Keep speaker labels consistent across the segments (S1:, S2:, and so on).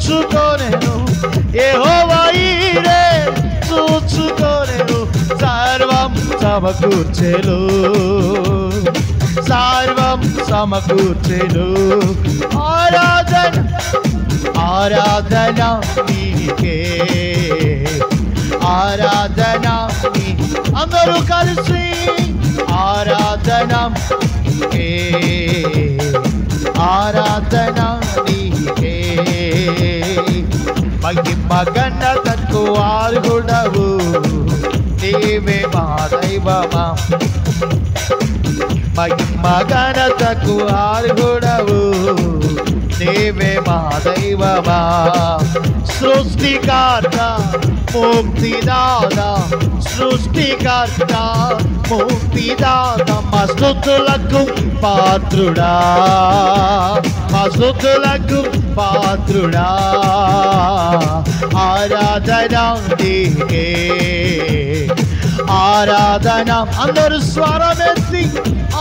S1: చూచుకొనెను యెహోవా ఈరే చూచుకొనెను సర్వం సమకూర్చెను సర్వం సమకూర్చెను ఆరాధన ఆరాధన నీకే ఆరాధన అందరూ కలిసి ఆరాధన నీకే ఆరాధన నీకే మహిమ ఘనతకు అర్హుడవు నీవే మా దైవమా మహిమ ఘనతకు అర్హుడవు నీవే మా దైవమా సృష్టికర్త ముక్తిదాత సృష్టికర్త ముక్తిదాత మా స్తుతులకు పాత్రుడా మా స్తుతులకు పాత్రుడా ఆరాధన నీకే ఆరాధన అందరూ స్వరమెత్తి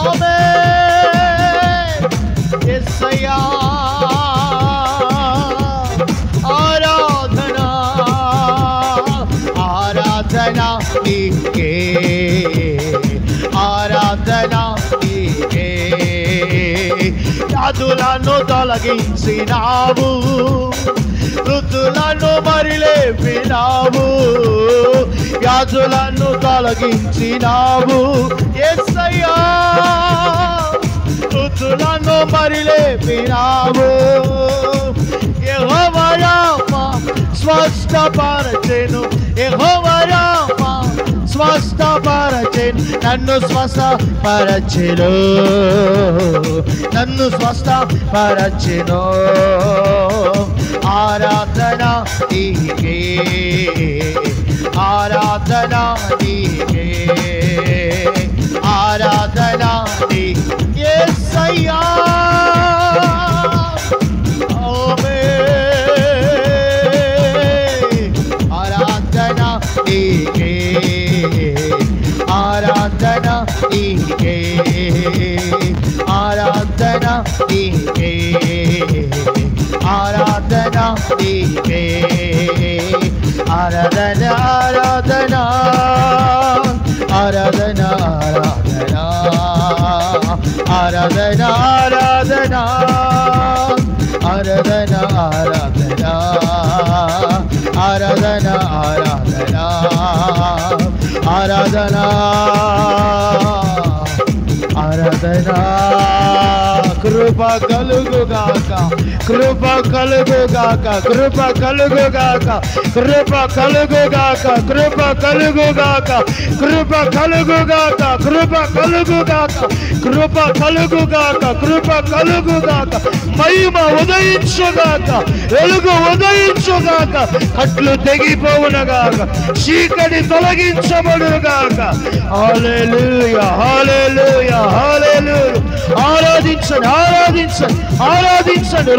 S1: ఆమేన్ యేసయ్యా ఆరాధన ఆరాధన నీకే ఆరాధన నీకే వ్యాధులను తొలగించినావు మృతులను మరిలేపినావు వ్యాధులను తొలగించినావు యేసయ్యా మృతులను మరిలేపినావు యెహోవా రామా స్వస్థపరచెను యెహోవా రామా స్వస్థపరచెను నన్ను స్వస్థపరచెను నన్ను స్వస్థపరచెను ఆరాధన నీకే ఆరాధన నీకే ఆరాధన నీకే యేసయ్యా ఆరాధన నీకే ఆరాధన నీకే ఆరాధన నీకే ఆరాధన నీకే ఆరాధన ఆరాధన ఆరాధన ఆరాధన ఆరాధన ఆరాధన ఆరాధన ఆరాధన ఆరాధన ఆరాధన కృప కలుగుగాక కృప కలుగుగాక కృప కలుగుగాక కృప కలుగుగాక కృప కలుగుగాక కృప కలుగుగాక కృప కలుగుగాక కృప కలుగుగాక కృప కలుగుగాక మహిమ ఉదయించుగాక వెలుగు ఉదయించుగాక కట్లు తెగిపోవునగాక చీకటి తొలగించబడుగాక హల్లెలూయా హల్లెలూయా హల్లెలూయా ఆరాధించండి ఆరాధించండి ఆరాధించండి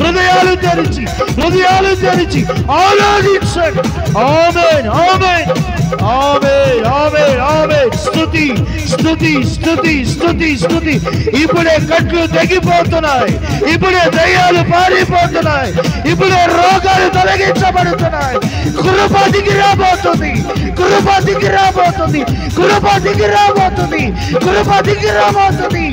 S1: హృదయాలు తెరిచి ఆరాధించండి ఆమేన్ ఆమేన్ ఆమేన్ ఆమేన్ ఆమేన్ స్తుతి స్తుతి స్తుతి స్తుతి స్తుతి ఇప్పుడే కట్లు తెగిపోతున్నాయి ఇప్పుడే దయ్యాలు పారిపోతున్నాయి ఇప్పుడే రోగాలు తొలగించబడుతున్నాయి కృప దిగి రాబోతుంది కృప దిగి రాబోతుంది కృప దిగి రాబోతుంది కృప దిగి రాబోతుంది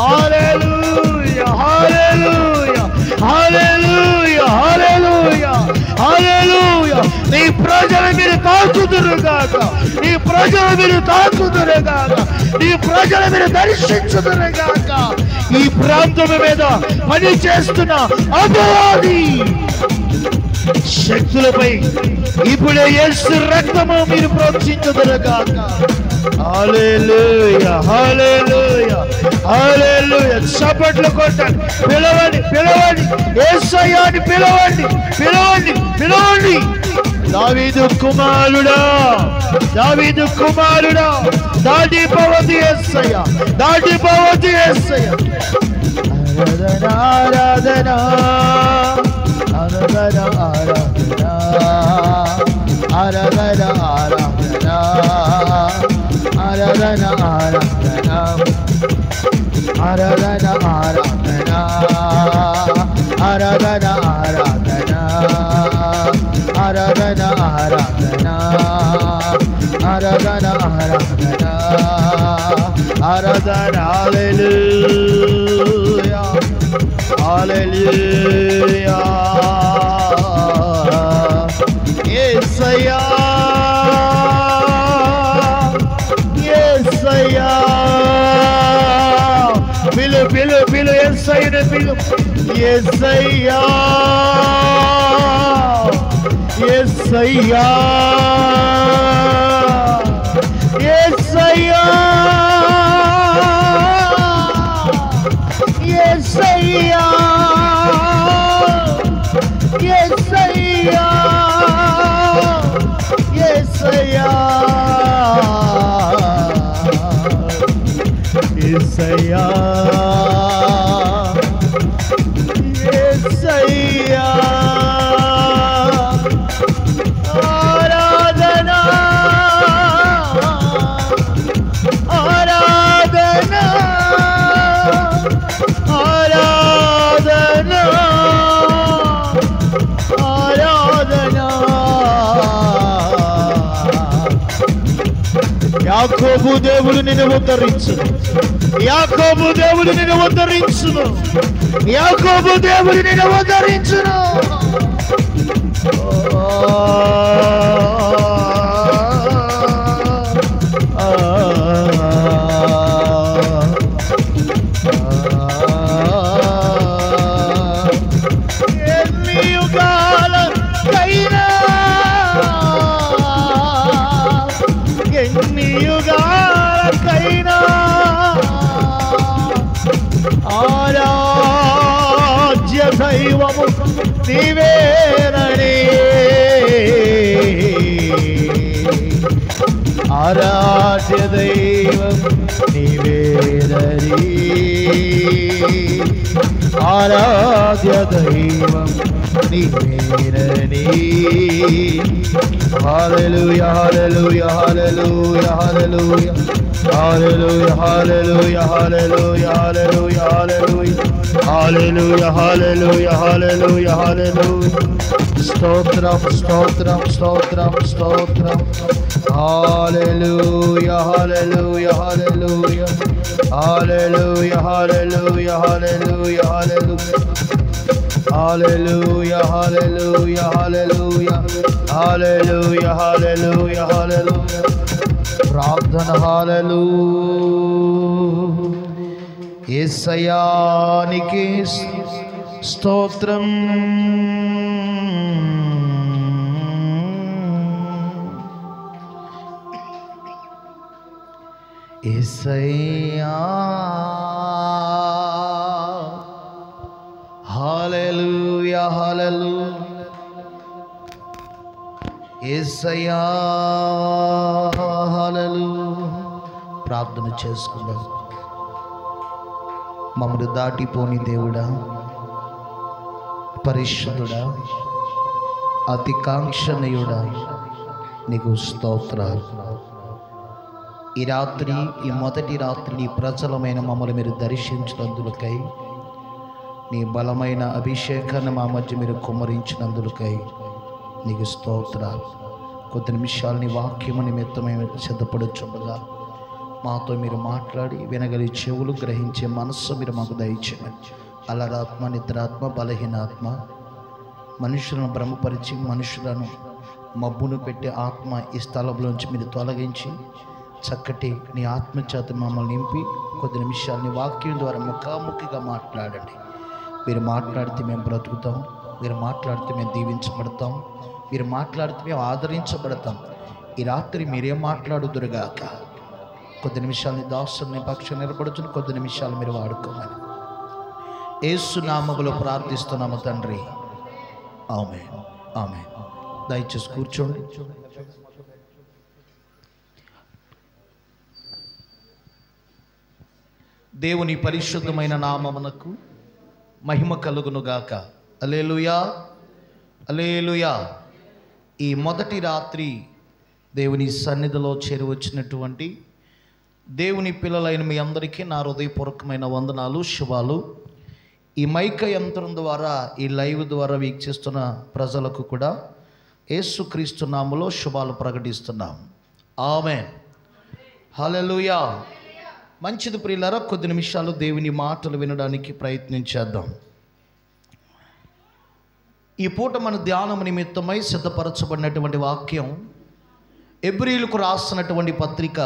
S1: హల్లెలూయా హల్లెలూయా హల్లెలూయా హల్లెలూయా హల్లెలూయా నీ ప్రజల మీరు తాకుదురుగాక నీ ప్రజల మీరు తాకుదురుగాక నీ ప్రజల మీరు దర్శించుదురుగాక ఈ ప్రాంతం మీద పని చేస్తున్న అపవాది శక్తులపై ఇప్పుడే యేసు రక్తము మీరు ప్రోక్షించుదురుగాక హల్లెలూయా హల్లెలూయా హల్లెలూయా చప్పట్లు కొట్టండి పిలవండి పిలవండి యేసయ్యని పిలవండి పిలవండి పిలవండి దావీదు కుమారుడా దావీదు కుమారుడా దాటిపోవద్దు యేసయ్య దాటిపోవద్దు యేసయ్య ఆరాధన ఆరాధన ఆరాధన ఆరాధన ఆరాధన ఆరాధన ఆరాధన ఆరాధన ఆరాధన ఆరాధన ఆరాధన ఆరాధన ఆరాధన ఆరాధన ఆరాధన ఆరాధన హల్లెలూయా హల్లెలూయా యేసయ్యా యేసయ్యా పిలు పిలు పిలు యేసయ్యను పిలు యేసయ్యా యేసయ్యా యేసయ్యా యేసయ్యా యేసయ్యా యేసయ్యా యేసయ్యా యేసయ్యా ఆరాధన ఆరాధన ఆరాధన ఆరాధన యాకోబు దేవుడు నిన్ను ఉద్ధరించును యాకోబు దేవుడు నిన్ను ఉద్ధరించును యాకోబు దేవుడు నిన్ను ఉద్ధరించును ఎన్ని యుగాలకైనా ఎన్ని యుగాలకైనా ఆరాధ్య దైవము నీవేనని ఆరాధ్య దైవం నీవేనని ఆరాధ్య దైవం నీవేనని హల్లెలూయా హల్లెలూయా హల్లెలూయా హల్లెలూయా హల్లెలూయా హల్లెలూయా హల్లెలూయా హల్లెలూయా హల్లెలూయా హల్లెలూయా హల్లెలూయా హల్లెలూయా స్తోత్రం స్తోత్రం స్తోత్రం స్తోత్రం హల్లెలూయా హల్లెలూయా హల్లెలూయా హల్లెలూయా హల్లెలూయా హల్లెలూయా హల్లెలూయా హల్లెలూయా హల్లెలూయా హల్లెలూయా హల్లెలూయా హల్లెలూయా ప్రార్థన హల్లెలూయా యేసయ్యా నీకే స్తోత్రం యేసయ్యా హల్లెలూయా హల్లెలూయా యేసయ్యా హల్లెలూయా ప్రార్థన చేసుకుందాం. మమ్మల్ని దాటిపోని దేవుడా, పరిశుద్ధుడా, అతి కాంక్షణీయుడా, నీకు స్తోత్రాలు. ఈ రాత్రి, ఈ మొదటి రాత్రి నీ ప్రజలమైన మమ్మల్ని మీరు దర్శించినందులకై, నీ బలమైన అభిషేకాన్ని మా మధ్య మీరు కుమ్మరించినందులకై నీకు స్తోత్రాలు. కొద్ది నిమిషాలు నీ వాక్యము నిమిత్తమై సిద్ధపడుచుండగా మాతో మీరు మాట్లాడి వినగలి చెవులు గ్రహించే మనస్సు మీరు మాకు దయచేయండి. అలరాత్మ, నిద్రాత్మ, బలహీనాత్మ, మనుషులను భ్రమపరిచి మనుషులను మబ్బును పెట్టే ఆత్మ ఈ స్థలంలోంచి మీరు తొలగించి చక్కటి నీ ఆత్మచేత మమ్మల్ని నింపి కొద్ది నిమిషాలు నీ వాక్యం ద్వారా ముఖాముఖిగా మాట్లాడండి. మీరు మాట్లాడితే మేము బ్రతుకుతాం, మీరు మాట్లాడితే మేము దీవించబడతాం, మీరు మాట్లాడితే మేము ఆదరించబడతాం. ఈ రాత్రి మీరేం మాట్లాడుదురుగాక. కొద్ది నిమిషాలు నీ దాసుని పక్షం నిలబడుచుని కొద్ది నిమిషాలు మీరు వాడుకోమని యేసు నామములో ప్రార్థిస్తున్నాము తండ్రి, ఆమేన్ ఆమేన్. దయచేసి కూర్చోండి. దేవుని పరిశుద్ధమైన నామమునకు మహిమ కలుగునుగాక. హల్లెలూయా హల్లెలూయా. ఈ మొదటి రాత్రి దేవుని సన్నిధిలో చేరి వచ్చినటువంటి దేవుని పిల్లలైన మీ అందరికీ నా హృదయపూర్వకమైన వందనాలు, శుభాలు. ఈ మైక యంత్రం ద్వారా, ఈ లైవ్ ద్వారా వీక్షిస్తున్న ప్రజలకు కూడా యేసుక్రీస్తు నామములో శుభాలు ప్రకటిస్తున్నాం. ఆమేన్, హల్లెలూయా. మంచిది ప్రియులారా, కొద్ది నిమిషాలు దేవుని మాటలు వినడానికి ప్రయత్నించేద్దాం. ఈ పూట మన ధ్యానం నిమిత్తమై సిద్ధపరచబడినటువంటి వాక్యం ఎబ్రీయులకు రాస్తున్నటువంటి పత్రిక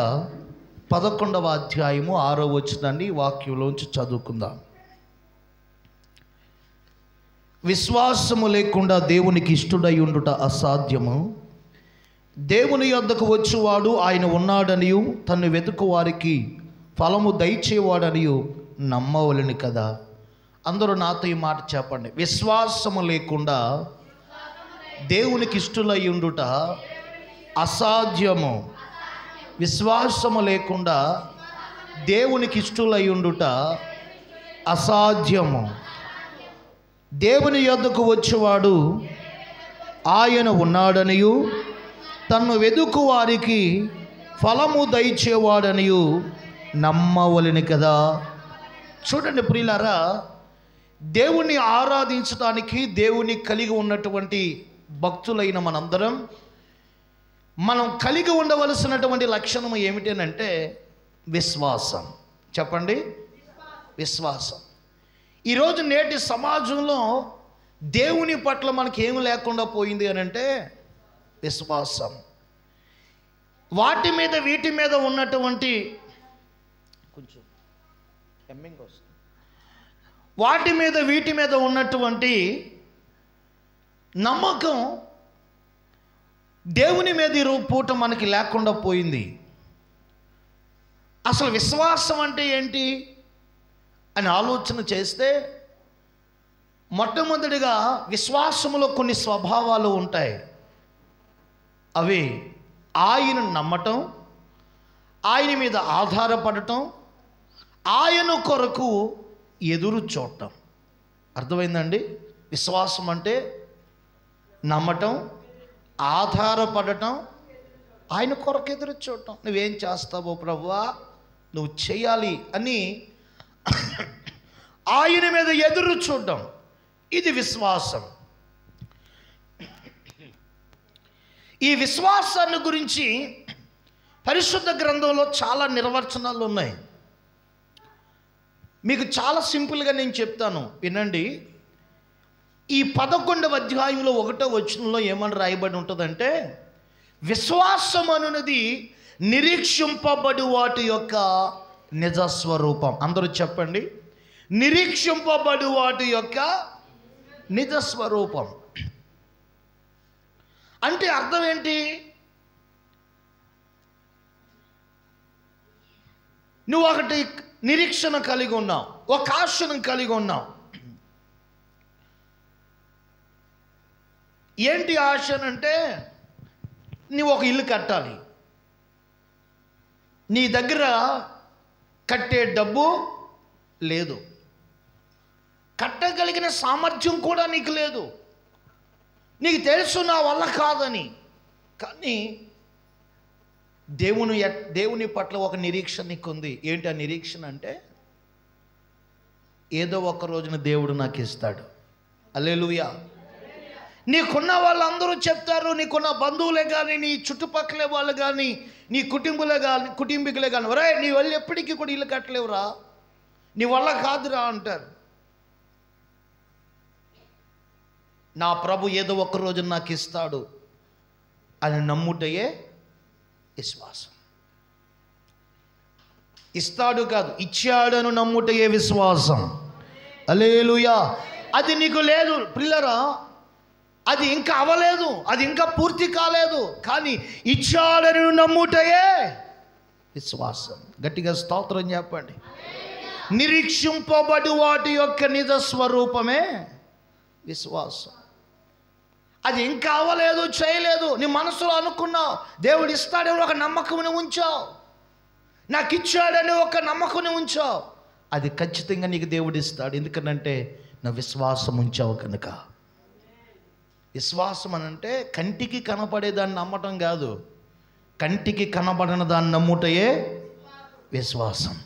S1: 11వ అధ్యాయము 6వ వచనాన్ని వాక్యంలోంచి చదువుకుందాం. విశ్వాసము లేకుండా దేవునికి ఇష్టుడై ఉండుట అసాధ్యము. దేవుని యొద్దకు వచ్చువాడు ఆయన ఉన్నాడనియు తన్ను వెతుకు వారికి ఫలము దయచేవాడనియు నమ్మవలెను కదా. అందరూ నాతో ఈ మాట చెప్పండి. విశ్వాసము లేకుండా దేవునికి ఇష్టులై ఉండుట అసాధ్యము. విశ్వాసము లేకుండా దేవునికి ఇష్టులై ఉండుట అసాధ్యము. దేవుని యొద్దకు వచ్చేవాడు ఆయన ఉన్నాడనియు తన్ను వెదుకు వారికి ఫలము దయచేవాడనియు నమ్మవలెను కదా. చూడండి ప్రియులారా, దేవుణ్ణి ఆరాధించడానికి దేవుని కలిగి ఉన్నటువంటి భక్తులైన మనందరం మనం కలిగి ఉండవలసినటువంటి లక్షణం ఏమిటనంటే విశ్వాసం. చెప్పండి, విశ్వాసం. ఈరోజు నేటి సమాజంలో దేవుని పట్ల మనకి ఏమి లేకుండా పోయింది అని అంటే విశ్వాసం. వాటి మీద వీటి మీద ఉన్నటువంటి కొంచెం ఎమ్మింగ్ వస్తుంది, వాటి మీద వీటి మీద ఉన్నటువంటి నమ్మకం దేవుని మీద ఈ పూట మనకి లేకుండా పోయింది. అసలు విశ్వాసం అంటే ఏంటి అని ఆలోచన చేస్తే మొట్టమొదటిగా విశ్వాసములో కొన్ని స్వభావాలు ఉంటాయి. అవి ఆయన నమ్మటం, ఆయన మీద ఆధారపడటం, ఆయన కొరకు ఎదురు చూడటం. అర్థమైందండి? విశ్వాసం అంటే నమ్మటం, ఆధారపడటం, ఆయన కొరకు ఎదురు చూడటం. నువ్వేం చేస్తావో ప్రభువా, నువ్వు చేయాలి అని ఆయన మీద ఎదురు చూడటం, ఇది విశ్వాసం. ఈ విశ్వాసాన్ని గురించి పరిశుద్ధ గ్రంథంలో చాలా నిర్వచనాలు ఉన్నాయి. మీకు చాలా సింపుల్గా నేను చెప్తాను, వినండి. ఈ 11వ అధ్యాయంలో 1వ వచనంలో ఏమని రాయబడి ఉంటుందంటే, విశ్వాసం అనున్నది నిరీక్షింపబడి వాటి యొక్క నిజస్వరూపం. అందరూ చెప్పండి, నిరీక్షింపబడి వాటి యొక్క నిజస్వరూపం. అంటే అర్థం ఏంటి? నువ్వు ఒకటి నిరీక్షణ కలిగి ఉన్నావు, ఒక ఆశను కలిగి ఉన్నావు. ఏంటి ఆశ అంటే, నువ్వు ఒక ఇల్లు కట్టాలి. నీ దగ్గర కట్టే డబ్బు లేదు, కట్టగలిగిన సామర్థ్యం కూడా నీకు లేదు. నీకు తెలుసు నా వల్ల కాదని. కానీ దేవుని పట్ల ఒక నిరీక్షణ నీకు ఉంది. ఏంటి ఆ నిరీక్షణ అంటే, ఏదో ఒక రోజున దేవుడు నాకు ఇస్తాడు. హల్లెలూయా. నీకున్న వాళ్ళందరూ చెప్తారు, నీకున్న బంధువులే కానీ, నీ చుట్టుపక్కలే వాళ్ళు కానీ, నీ కుటుంబీకులే కానీ, ఒరే నీ వల్ల ఎప్పటికీ కూడా ఇల్లు కట్టలేవురా, నీ వల్ల కాదురా అంటారు. నా ప్రభు ఏదో ఒక రోజు నాకు ఇస్తాడు అని నమ్ముటయే విశ్వాసం. ఇస్తాడు కాదు, ఇచ్చాడను నమ్ముటయే విశ్వాసం. హల్లెలూయా. అది నీకు లేదు ప్రియులారా, అది ఇంకా అవ్వలేదు, అది ఇంకా పూర్తి కాలేదు. కానీ ఇచ్చాడని నమ్ముటయే విశ్వాసం. గట్టిగా స్తోత్రం చెప్పండి. నిరీక్షింపబడి వాటి యొక్క నిజ స్వరూపమే విశ్వాసం. అది ఇంకా అవ్వలేదు, చేయలేదు, నీ మనసులో అనుకున్నావు, దేవుడు ఇస్తాడని ఒక నమ్మకం ఉంచావు, నాకు ఇచ్చాడని ఒక నమ్మకం ఉంచావు, అది ఖచ్చితంగా నీకు దేవుడు ఇస్తాడు. ఎందుకంటే నా విశ్వాసం ఉంచావు కనుక. విశ్వాసం అని అంటే కంటికి కనపడేదాన్ని నమ్మటం కాదు, కంటికి కనబడిన దాన్ని నమ్ముటయే విశ్వాసం.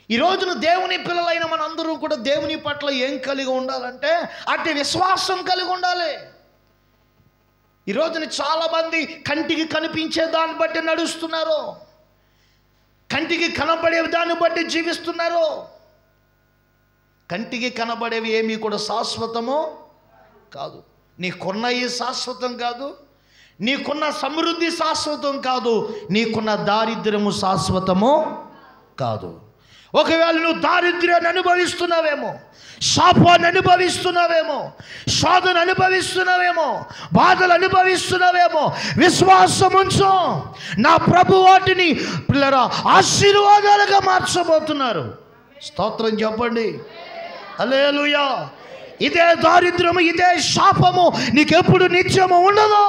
S1: ఈ రోజున దేవుని పిల్లలైన మనందరూ కూడా దేవుని పట్ల ఏం కలిగి ఉండాలంటే అట్టి విశ్వాసం కలిగి ఉండాలి. ఈ రోజున చాలామంది కంటికి కనిపించే దాన్ని బట్టి నడుస్తున్నారు, కంటికి కనబడే దాన్ని బట్టి జీవిస్తున్నారు. కంటికి కనబడేవి ఏమీ కూడా శాశ్వతము కాదు. నీకున్నవి శాశ్వతం కాదు, నీకున్న సమృద్ధి శాశ్వతం కాదు, నీకున్న దారిద్ర్యము శాశ్వతము కాదు. ఒకవేళ నువ్వు దారిద్ర్యాన్ని అనుభవిస్తున్నావేమో, శాపాన్ని అనుభవిస్తున్నావేమో, శోధన అనుభవిస్తున్నావేమో, బాధలు అనుభవిస్తున్నావేమో, విశ్వాసం ఉంచు. నా ప్రభు వాటిని పిల్లరా ఆశీర్వాదాలుగా మార్చబోతున్నారు. స్తోత్రం చెప్పండి. హల్లెలూయా. ఇదే దారిద్ర్యము, ఇదే శాపము నీకెప్పుడు నిత్యము ఉండదు.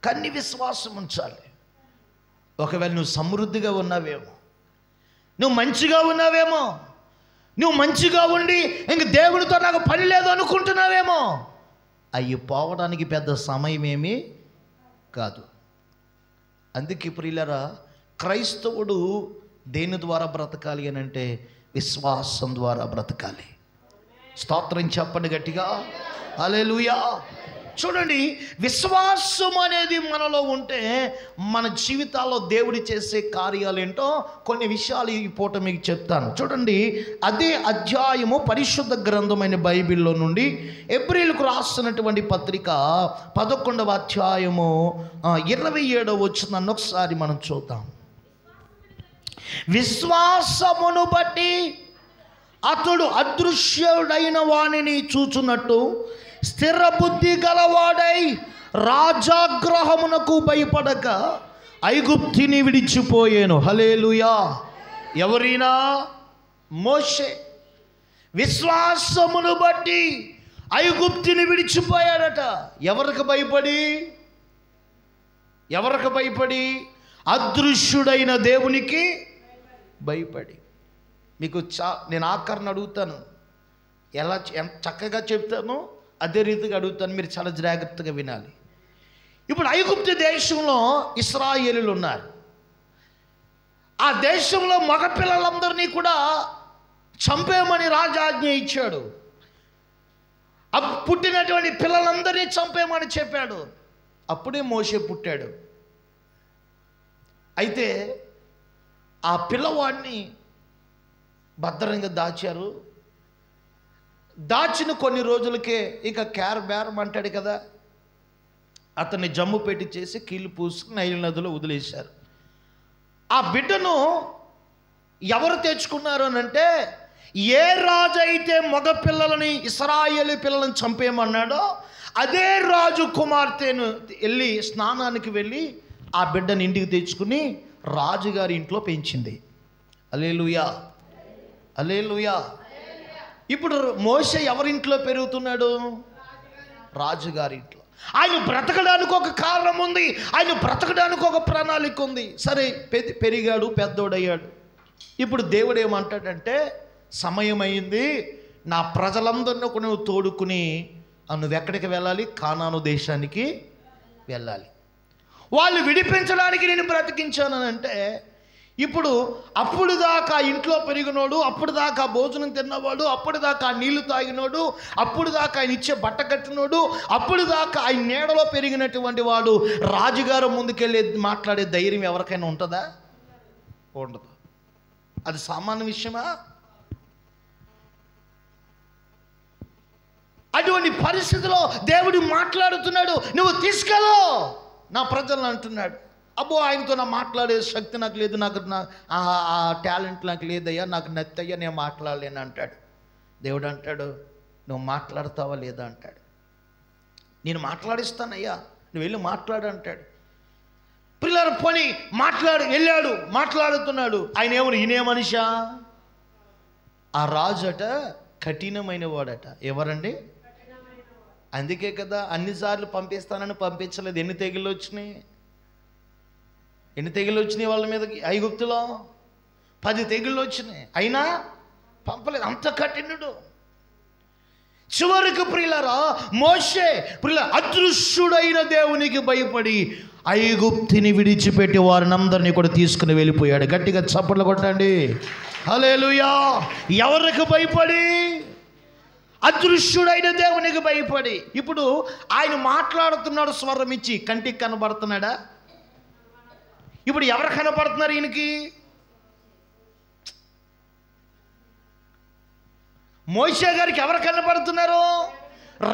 S1: కన్ని విశ్వాసం ఉంచాలి. ఒకవేళ నువ్వు సమృద్ధిగా ఉన్నావేమో, నువ్వు మంచిగా ఉన్నావేమో, నువ్వు మంచిగా ఉండి ఇంక దేవుడితో నాకు పని లేదు అనుకుంటున్నావేమో, అవి పోవడానికి పెద్ద సమయం ఏమీ కాదు. అందుకే ప్రియులారా, క్రైస్తవుడు దేని ద్వారా బ్రతకాలి అని అంటే విశ్వాసం ద్వారా బ్రతకాలి. స్తోత్రం చెప్పండి గట్టిగా. హల్లెలూయా. చూడండి, విశ్వాసం అనేది మనలో ఉంటే మన జీవితాల్లో దేవుడి చేసే కార్యాలు ఏంటో కొన్ని విషయాలు ఈ పూట మీకు చెప్తాను. చూడండి, అదే అధ్యాయము పరిశుద్ధ గ్రంథమైన బైబిల్లో నుండి ఎబ్రీయులకు రాస్తున్నటువంటి పత్రిక 11వ అధ్యాయము 27వ వచనాన్ని ఒకసారి మనం చూద్దాం. విశ్వాసమును బట్టి అతడు అదృశ్యుడైన వానిని చూచున్నట్టు స్థిర బుద్ధి గలవాడై రాజాగ్రహమునకు భయపడక ఐగుప్తిని విడిచిపోయాను. హల్లెలూయా. ఎవరైనా? మోషే విశ్వాసమును బట్టి ఐగుప్తిని విడిచిపోయాడట. ఎవరికి భయపడి? ఎవరికి భయపడి? అదృశ్యుడైన దేవునికి భయపడి. మీకు నేను ఆఖరిని అడుగుతాను, ఎలా చక్కగా చెప్తాను అదే రీతిగా అడుగుతాను, మీరు చాలా జాగ్రత్తగా వినాలి. ఇప్పుడు ఐగుప్తు దేశంలో ఇశ్రాయేలీయులు ఉన్నారు. ఆ దేశంలో మగపిల్లలందరినీ కూడా చంపేయమని రాజాజ్ఞ ఇచ్చాడు. పుట్టినటువంటి పిల్లలందరినీ చంపేయమని చెప్పాడు. అప్పుడే మోషే పుట్టాడు. అయితే ఆ పిల్లవాడిని భద్రంగా దాచారు. దాచిన కొన్ని రోజులకే ఇక బేరం అంటాడు కదా, అతన్ని జమ్ము పెట్టి చేసి కీళ్ళు పూసుకుని నైలు నదిలో వదిలేశారు. ఆ బిడ్డను ఎవరు తెచ్చుకున్నారు అని అంటే, ఏ రాజు అయితే మగ పిల్లలని ఇశ్రాయేలు పిల్లలను చంపేయమన్నాడో అదే రాజు కుమార్తెను వెళ్ళి స్నానానికి వెళ్ళి ఆ బిడ్డను ఇంటికి తెచ్చుకుని రాజుగారి ఇంట్లో పెంచింది. హల్లెలూయా. హల్లెలూయా. ఇప్పుడు మోషే ఎవరింట్లో పెరుగుతున్నాడు? రాజుగారి ఇంట్లో. ఆయన బ్రతకడానికి ఒక కారణం ఉంది, ఆయన బ్రతకడానికి ఒక ప్రణాళిక ఉంది. సరే, పెరిగాడు, పెద్దోడయ్యాడు. ఇప్పుడు దేవుడు ఏమంటాడంటే, సమయం అయింది, నా ప్రజలందరినీ ఒక నువ్వు తోడుకుని నువ్వు ఎక్కడికి వెళ్ళాలి? కానాను దేశానికి వెళ్ళాలి. వాళ్ళు విడిపించడానికి నేను బ్రతికించానంటే, ఇప్పుడు అప్పుడు దాకా ఇంట్లో పెరిగినోడు, అప్పుడు దాకా భోజనం తిన్నవాడు, అప్పుడు దాకా నీళ్లు తాగినోడు, అప్పుడు దాకా ఆయన ఇచ్చే బట్ట కట్టినోడు, అప్పుడు దాకా ఆయన నీడలో పెరిగినటువంటి వాడు రాజుగారు ముందుకెళ్ళి మాట్లాడే ధైర్యం ఎవరికైనా ఉంటుందా? ఉండదు. అది సామాన్య విషయమా? అటువంటి పరిస్థితిలో దేవుడు మాట్లాడుతున్నాడు, నువ్వు తీసుకెళ్ళు నా ప్రజలను అంటున్నాడు. అబ్బో, ఆయనతో నా మాట్లాడే శక్తి నాకు లేదు, నాకు ఆ టాలెంట్ నాకు లేదయ్యా, నాకు నత్తయ్యా, నేను మాట్లాడలేను అంటాడు. దేవుడు అంటాడు, నువ్వు మాట్లాడతావా లేదా అంటాడు. నేను మాట్లాడిస్తానయ్యా, నువ్వు వెళ్ళి మాట్లాడు అంటాడు. పిల్లల పని వెళ్ళాడు, మాట్లాడుతున్నాడు. ఆయన ఏమని? ఈయనే మనిషా? ఆ రాజట కఠినమైన వాడట. ఎవరండి? అందుకే కదా అన్నిసార్లు పంపిస్తానని పంపించలేదు. ఎన్ని తెగుళ్ళు వచ్చినాయి? ఎన్ని తెగుళ్ళు వచ్చినాయి వాళ్ళ మీదకి? ఐగుప్తులో 10 తెగుళ్ళు వచ్చినాయి, అయినా పంపలేదు. అంత కఠినుడు. చివరికి ప్రియులారా మోషే అదృశ్యుడైన దేవునికి భయపడి ఐగుప్తిని విడిచిపెట్టి వారిని అందరినీ కూడా తీసుకుని వెళ్ళిపోయాడు. గట్టిగా చప్పట్లు కొట్టండి, హల్లెలూయా. ఎవరికి భయపడి? అదృశ్యుడైన దేవునికి భయపడి. ఇప్పుడు ఆయన మాట్లాడుతున్నాడు స్వరం ఇచ్చి, కంటికి కనబడుతున్నాడా? ఇప్పుడు ఎవరు కనబడుతున్నారు ఈయనకి? మోషే గారికి ఎవరు కనబడుతున్నారు?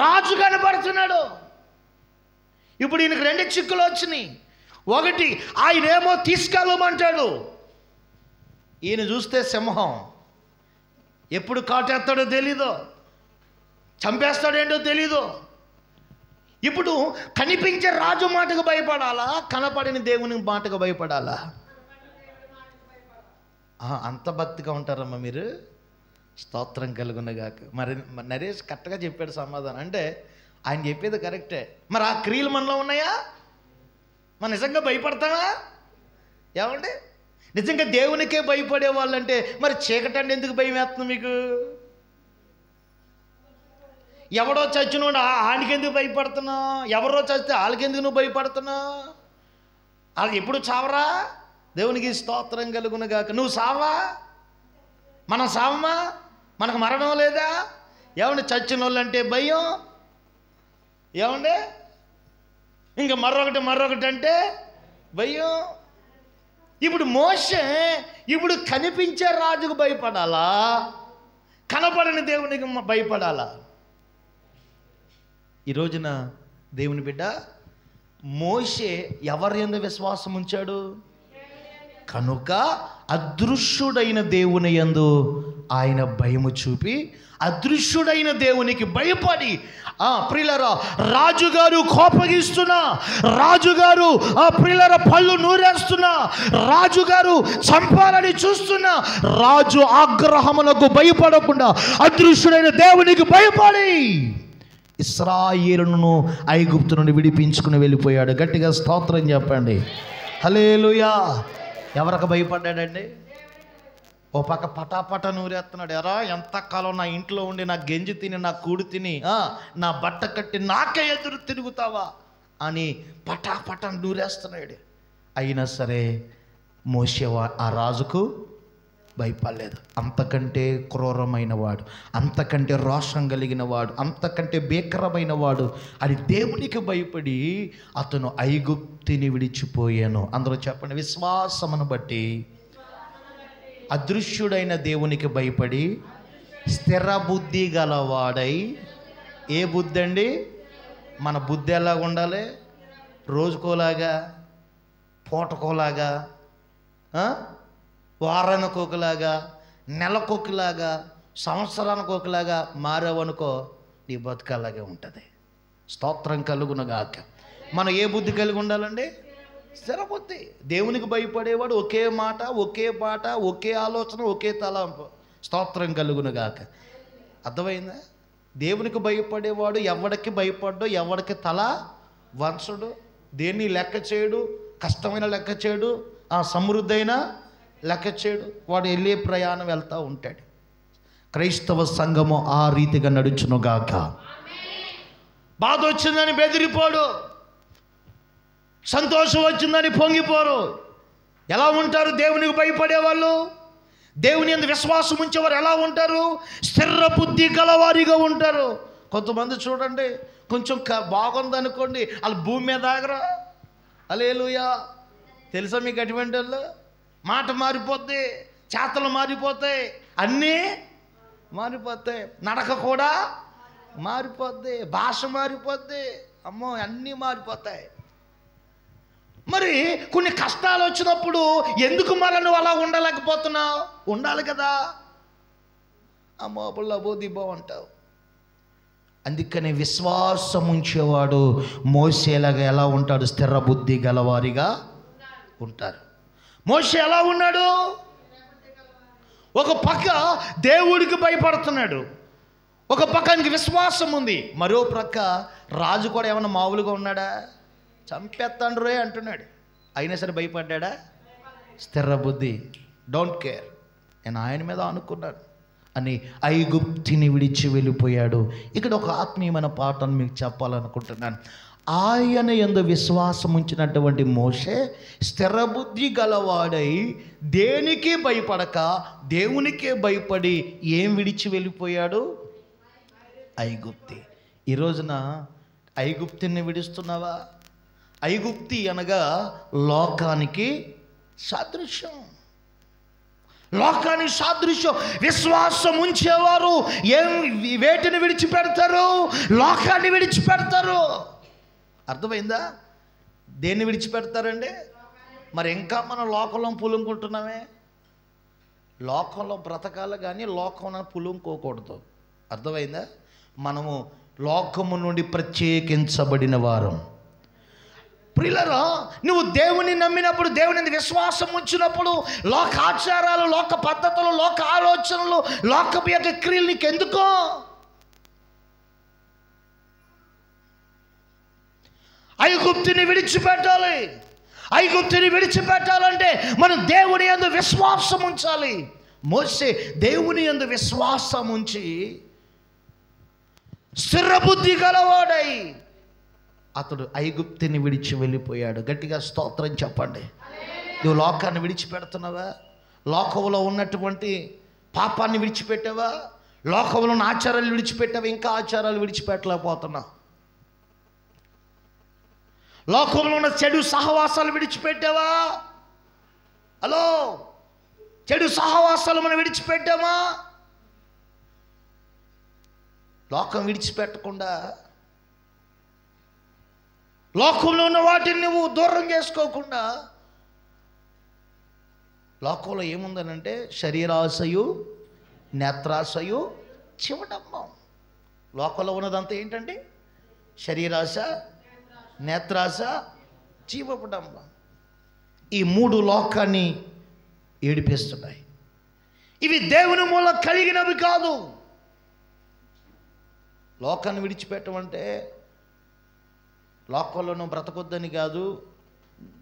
S1: రాజు కనబడుతున్నాడు. ఇప్పుడు ఈయనకి 2 చిక్కులు వచ్చినాయి. ఒకటి, ఆయనేమో తీసుకెళ్ళమంటాడు. ఈయన చూస్తే సింహం, ఎప్పుడు కాటేస్తాడో తెలీదు, చంపేస్తాడేంటో తెలీదు. ఇప్పుడు కనిపించే రాజు మాటకు భయపడాలా, కనపడిన దేవుని మాటకు భయపడాలా? అంత భక్తిగా ఉంటారమ్మా మీరు. స్తోత్రం కలుగునగాక. మరి నరేష్ కరెక్ట్గా చెప్పాడు సమాధానం. అంటే ఆయన చెప్పేది కరెక్టే. మరి ఆ క్రియలు మనలో ఉన్నాయా? మనం నిజంగా భయపడతామా? ఏమండి, నిజంగా దేవునికే భయపడే వాళ్ళంటే మరి చీకటండి ఎందుకు భయం వేస్తుంది మీకు? ఎవడో చచ్చినోడు ఆడికి ఎందుకు భయపడుతున్నావు? ఎవరో చచ్చితే వాళ్ళకెందుకు నువ్వు భయపడుతున్నావు? వాళ్ళు ఎప్పుడు చావరా? దేవునికి స్తోత్రం కలుగునగాక. నువ్వు సావా? మనం సావమా? మనకు మరణం లేదా? ఏమండి, చచ్చిన వాళ్ళు అంటే భయం. ఏమండి, ఇంకా మరొకటి అంటే భయం. ఇప్పుడు మోషే ఇప్పుడు కనిపించే రాజుకు భయపడాలా, కనపడని దేవునికి భయపడాలా? ఈ రోజున దేవుని బిడ్డ మోషే ఎవరి యందు విశ్వాసం ఉంచాడు? కనుక అదృశ్యుడైన దేవుని యందు ఆయన భయము చూపి అదృశ్యుడైన దేవునికి భయపడి ప్రియులారా రాజుగారు కోపగిస్తున్నా, రాజుగారు ప్రియులారా పళ్ళు నూరేస్తున్నా, రాజుగారు చంపాలని చూస్తున్నా, రాజు ఆగ్రహములకు భయపడకుండా అదృశ్యుడైన దేవునికి భయపడి ఇశ్రాయేలును ఐగుప్తు నుండి విడిపించుకుని వెళ్ళిపోయాడు. గట్టిగా స్తోత్రం చెప్పండి, హల్లెలూయా. ఎవరికి భయపడ్డాడండి? ఓ పక్క పటాపట నూరేస్తున్నాడు. ఎరా ఎంతకాలం నా ఇంట్లో ఉండి నా గెంజి తిని నా కూడు తిని నా బట్ట కట్టి నాకే ఎదురు తిరుగుతావా అని పటాపట నూరేస్తున్నాడు. అయినా సరే మోషే ఆ రాజుకు భయపడలేదు. అంతకంటే క్రూరమైన వాడు, అంతకంటే రోషం కలిగిన వాడు, అంతకంటే భీకరమైన వాడు అని దేవునికి భయపడి అతను ఐగుప్తిని విడిచిపోయాను. అందరూ చెప్పండి, విశ్వాసమును బట్టి అదృశ్యుడైన దేవునికి భయపడి స్థిర బుద్ధి గలవాడై. ఏ బుద్ధి అండి? మన బుద్ధి ఎలా ఉండాలి? రోజుకోలాగా, పూటకోలాగా, వారానికి ఒకలాగా, నెలకొకలాగా, సంవత్సరానికి ఒకలాగా మారావనుకో నీ బతుకు అలాగే ఉంటుంది. స్తోత్రం కలుగునగాక. మనం ఏ బుద్ధి కలిగి ఉండాలండి? స్థిర బుద్ధి. దేవునికి భయపడేవాడు ఒకే మాట, ఒకే పాట, ఒకే ఆలోచన, ఒకే తలంపు. స్తోత్రం కలుగునగాక. అర్థమైందా? దేవునికి భయపడేవాడు ఎవడికి భయపడ్డో, ఎవడికి తల వంచడు, దేన్ని లెక్క చేయడు, కష్టమైన లెక్క చేయడు, సమృద్ధైన లెక్క చేయడు. వాడు వెళ్ళే ప్రయాణం వెళ్తూ ఉంటాడు. క్రైస్తవ సంఘము ఆ రీతిగా నడుచునుగాక. బాధ వచ్చిందని బెదిరిపోడు, సంతోషం వచ్చిందని పొంగిపోరు. ఎలా ఉంటారు దేవునికి భయపడేవాళ్ళు? దేవుని యందు విశ్వాసం ఉంచేవారు ఎలా ఉంటారు? స్థిర బుద్ధి గలవారిగా ఉంటారు. కొంతమంది చూడండి, కొంచెం బాగుందనుకోండి వాళ్ళు భూమి మీద ఆగరా. హల్లెలూయా. తెలుసా మీకు అటువంటి వాళ్ళు? మాట మారిపోద్ది, చేతలు మారిపోతాయి, అన్నీ మారిపోతాయి, నడక కూడా మారిపోద్ది, భాష మారిపోద్ది, అమ్మో అన్నీ మారిపోతాయి. మరి కొన్ని కష్టాలు వచ్చినప్పుడు ఎందుకు మళ్ళీ నువ్వు అలా ఉండలేకపోతున్నావు? ఉండాలి కదా. అమ్మో అప్పుడు లబోదిబో అంటావు. అందుకని విశ్వాసం ఉంచేవాడు మోసేలాగా ఎలా ఉంటాడు? స్థిర బుద్ధి గలవారిగా ఉంటారు. మోషే ఎలా ఉన్నాడు? ఒక పక్క దేవుడికి భయపడుతున్నాడు, ఒక పక్క ఆయనకి విశ్వాసం ఉంది, మరో ప్రక్క రాజు కూడా ఏమన్నా మామూలుగా ఉన్నాడా? చంపేస్తాడు రే అంటున్నాడు. అయినా సరే భయపడ్డా? స్థిర బుద్ధి, డోంట్ కేర్. నేను ఆయన మీద అనుకున్నాను, అని ఐగుప్తిని విడిచి వెళ్ళిపోయాడు. ఇక్కడ ఒక ఆత్మీయమైన పాఠం మీకు చెప్పాలనుకుంటున్నాను. ఆయన యందు విశ్వాసం ఉంచినటువంటి మోషే స్థిరబుద్ధి గలవాడై దేనికి భయపడక దేవునికే భయపడి ఏం విడిచి వెళ్ళిపోయాడు? ఐగుప్తి. ఈ రోజున ఐగుప్తిని విడుస్తున్నావా? ఐగుప్తి అనగా లోకానికి సాదృశ్యం. లోకానికి సాదృశ్యం. విశ్వాసం ఉంచేవారు వేటిని విడిచిపెడతారు? లోకాన్ని విడిచిపెడతారు. అర్థమైందా? దేన్ని విడిచిపెడతారండి? మరి ఇంకా మనం లోకంలో పులుముకుంటున్నామే. లోకంలో బ్రతకాలి కానీ లోకంలో పులుముకోకూడదు. అర్థమైందా? మనము లోకము నుండి ప్రత్యేకించబడిన వారం. ప్రియులారా, నువ్వు దేవుని నమ్మినప్పుడు, దేవుని విశ్వాసం ఉంచినప్పుడు లోక ఆచారాలు, లోక పద్ధతులు, లోక ఆలోచనలు, లోకపు యొక్క క్రియలు నీకు ఎందుకో? ఐగుప్తిని విడిచిపెట్టాలి. ఐగుప్తిని విడిచిపెట్టాలంటే మనం దేవుని యందు విశ్వాసం ఉంచాలి. మోషే దేవుని యందు విశ్వాసం ఉంచి స్థిరబుద్ధి గలవాడై అతడు ఐగుప్తిని విడిచి వెళ్ళిపోయాడు. గట్టిగా స్తోత్రం చెప్పండి. నువ్వు లోకాన్ని విడిచిపెడుతున్నావా? లోకంలో ఉన్నటువంటి పాపాన్ని విడిచిపెట్టావా? లోకంలో ఉన్న ఆచారాలు విడిచిపెట్టావా? ఇంకా ఆచారాలు విడిచిపెట్టలేకపోతున్నావు. లోకంలో ఉన్న చెడు సహవాసాలు విడిచిపెట్టావా? హలో, చెడు సహవాసాలు మనం విడిచిపెట్టామా? లోకం విడిచిపెట్టకుండా లోకంలో ఉన్న వాటిని నువ్వు దూరం చేసుకోకుండా, లోకంలో ఏముందనంటే శరీరాశయు, నేత్రాశయు, చివడమ్మం. లోకంలో ఉన్నదంతా ఏంటండి? శరీరాశ, నేత్రాశ, జీవపడంబం. ఈ మూడు లోకాన్ని ఏడిపిస్తున్నాయి. ఇవి దేవుని మూలం కలిగినవి కాదు. లోకాన్ని విడిచిపెట్టమంటే లోకంలో నువ్వు బ్రతకొద్దని కాదు,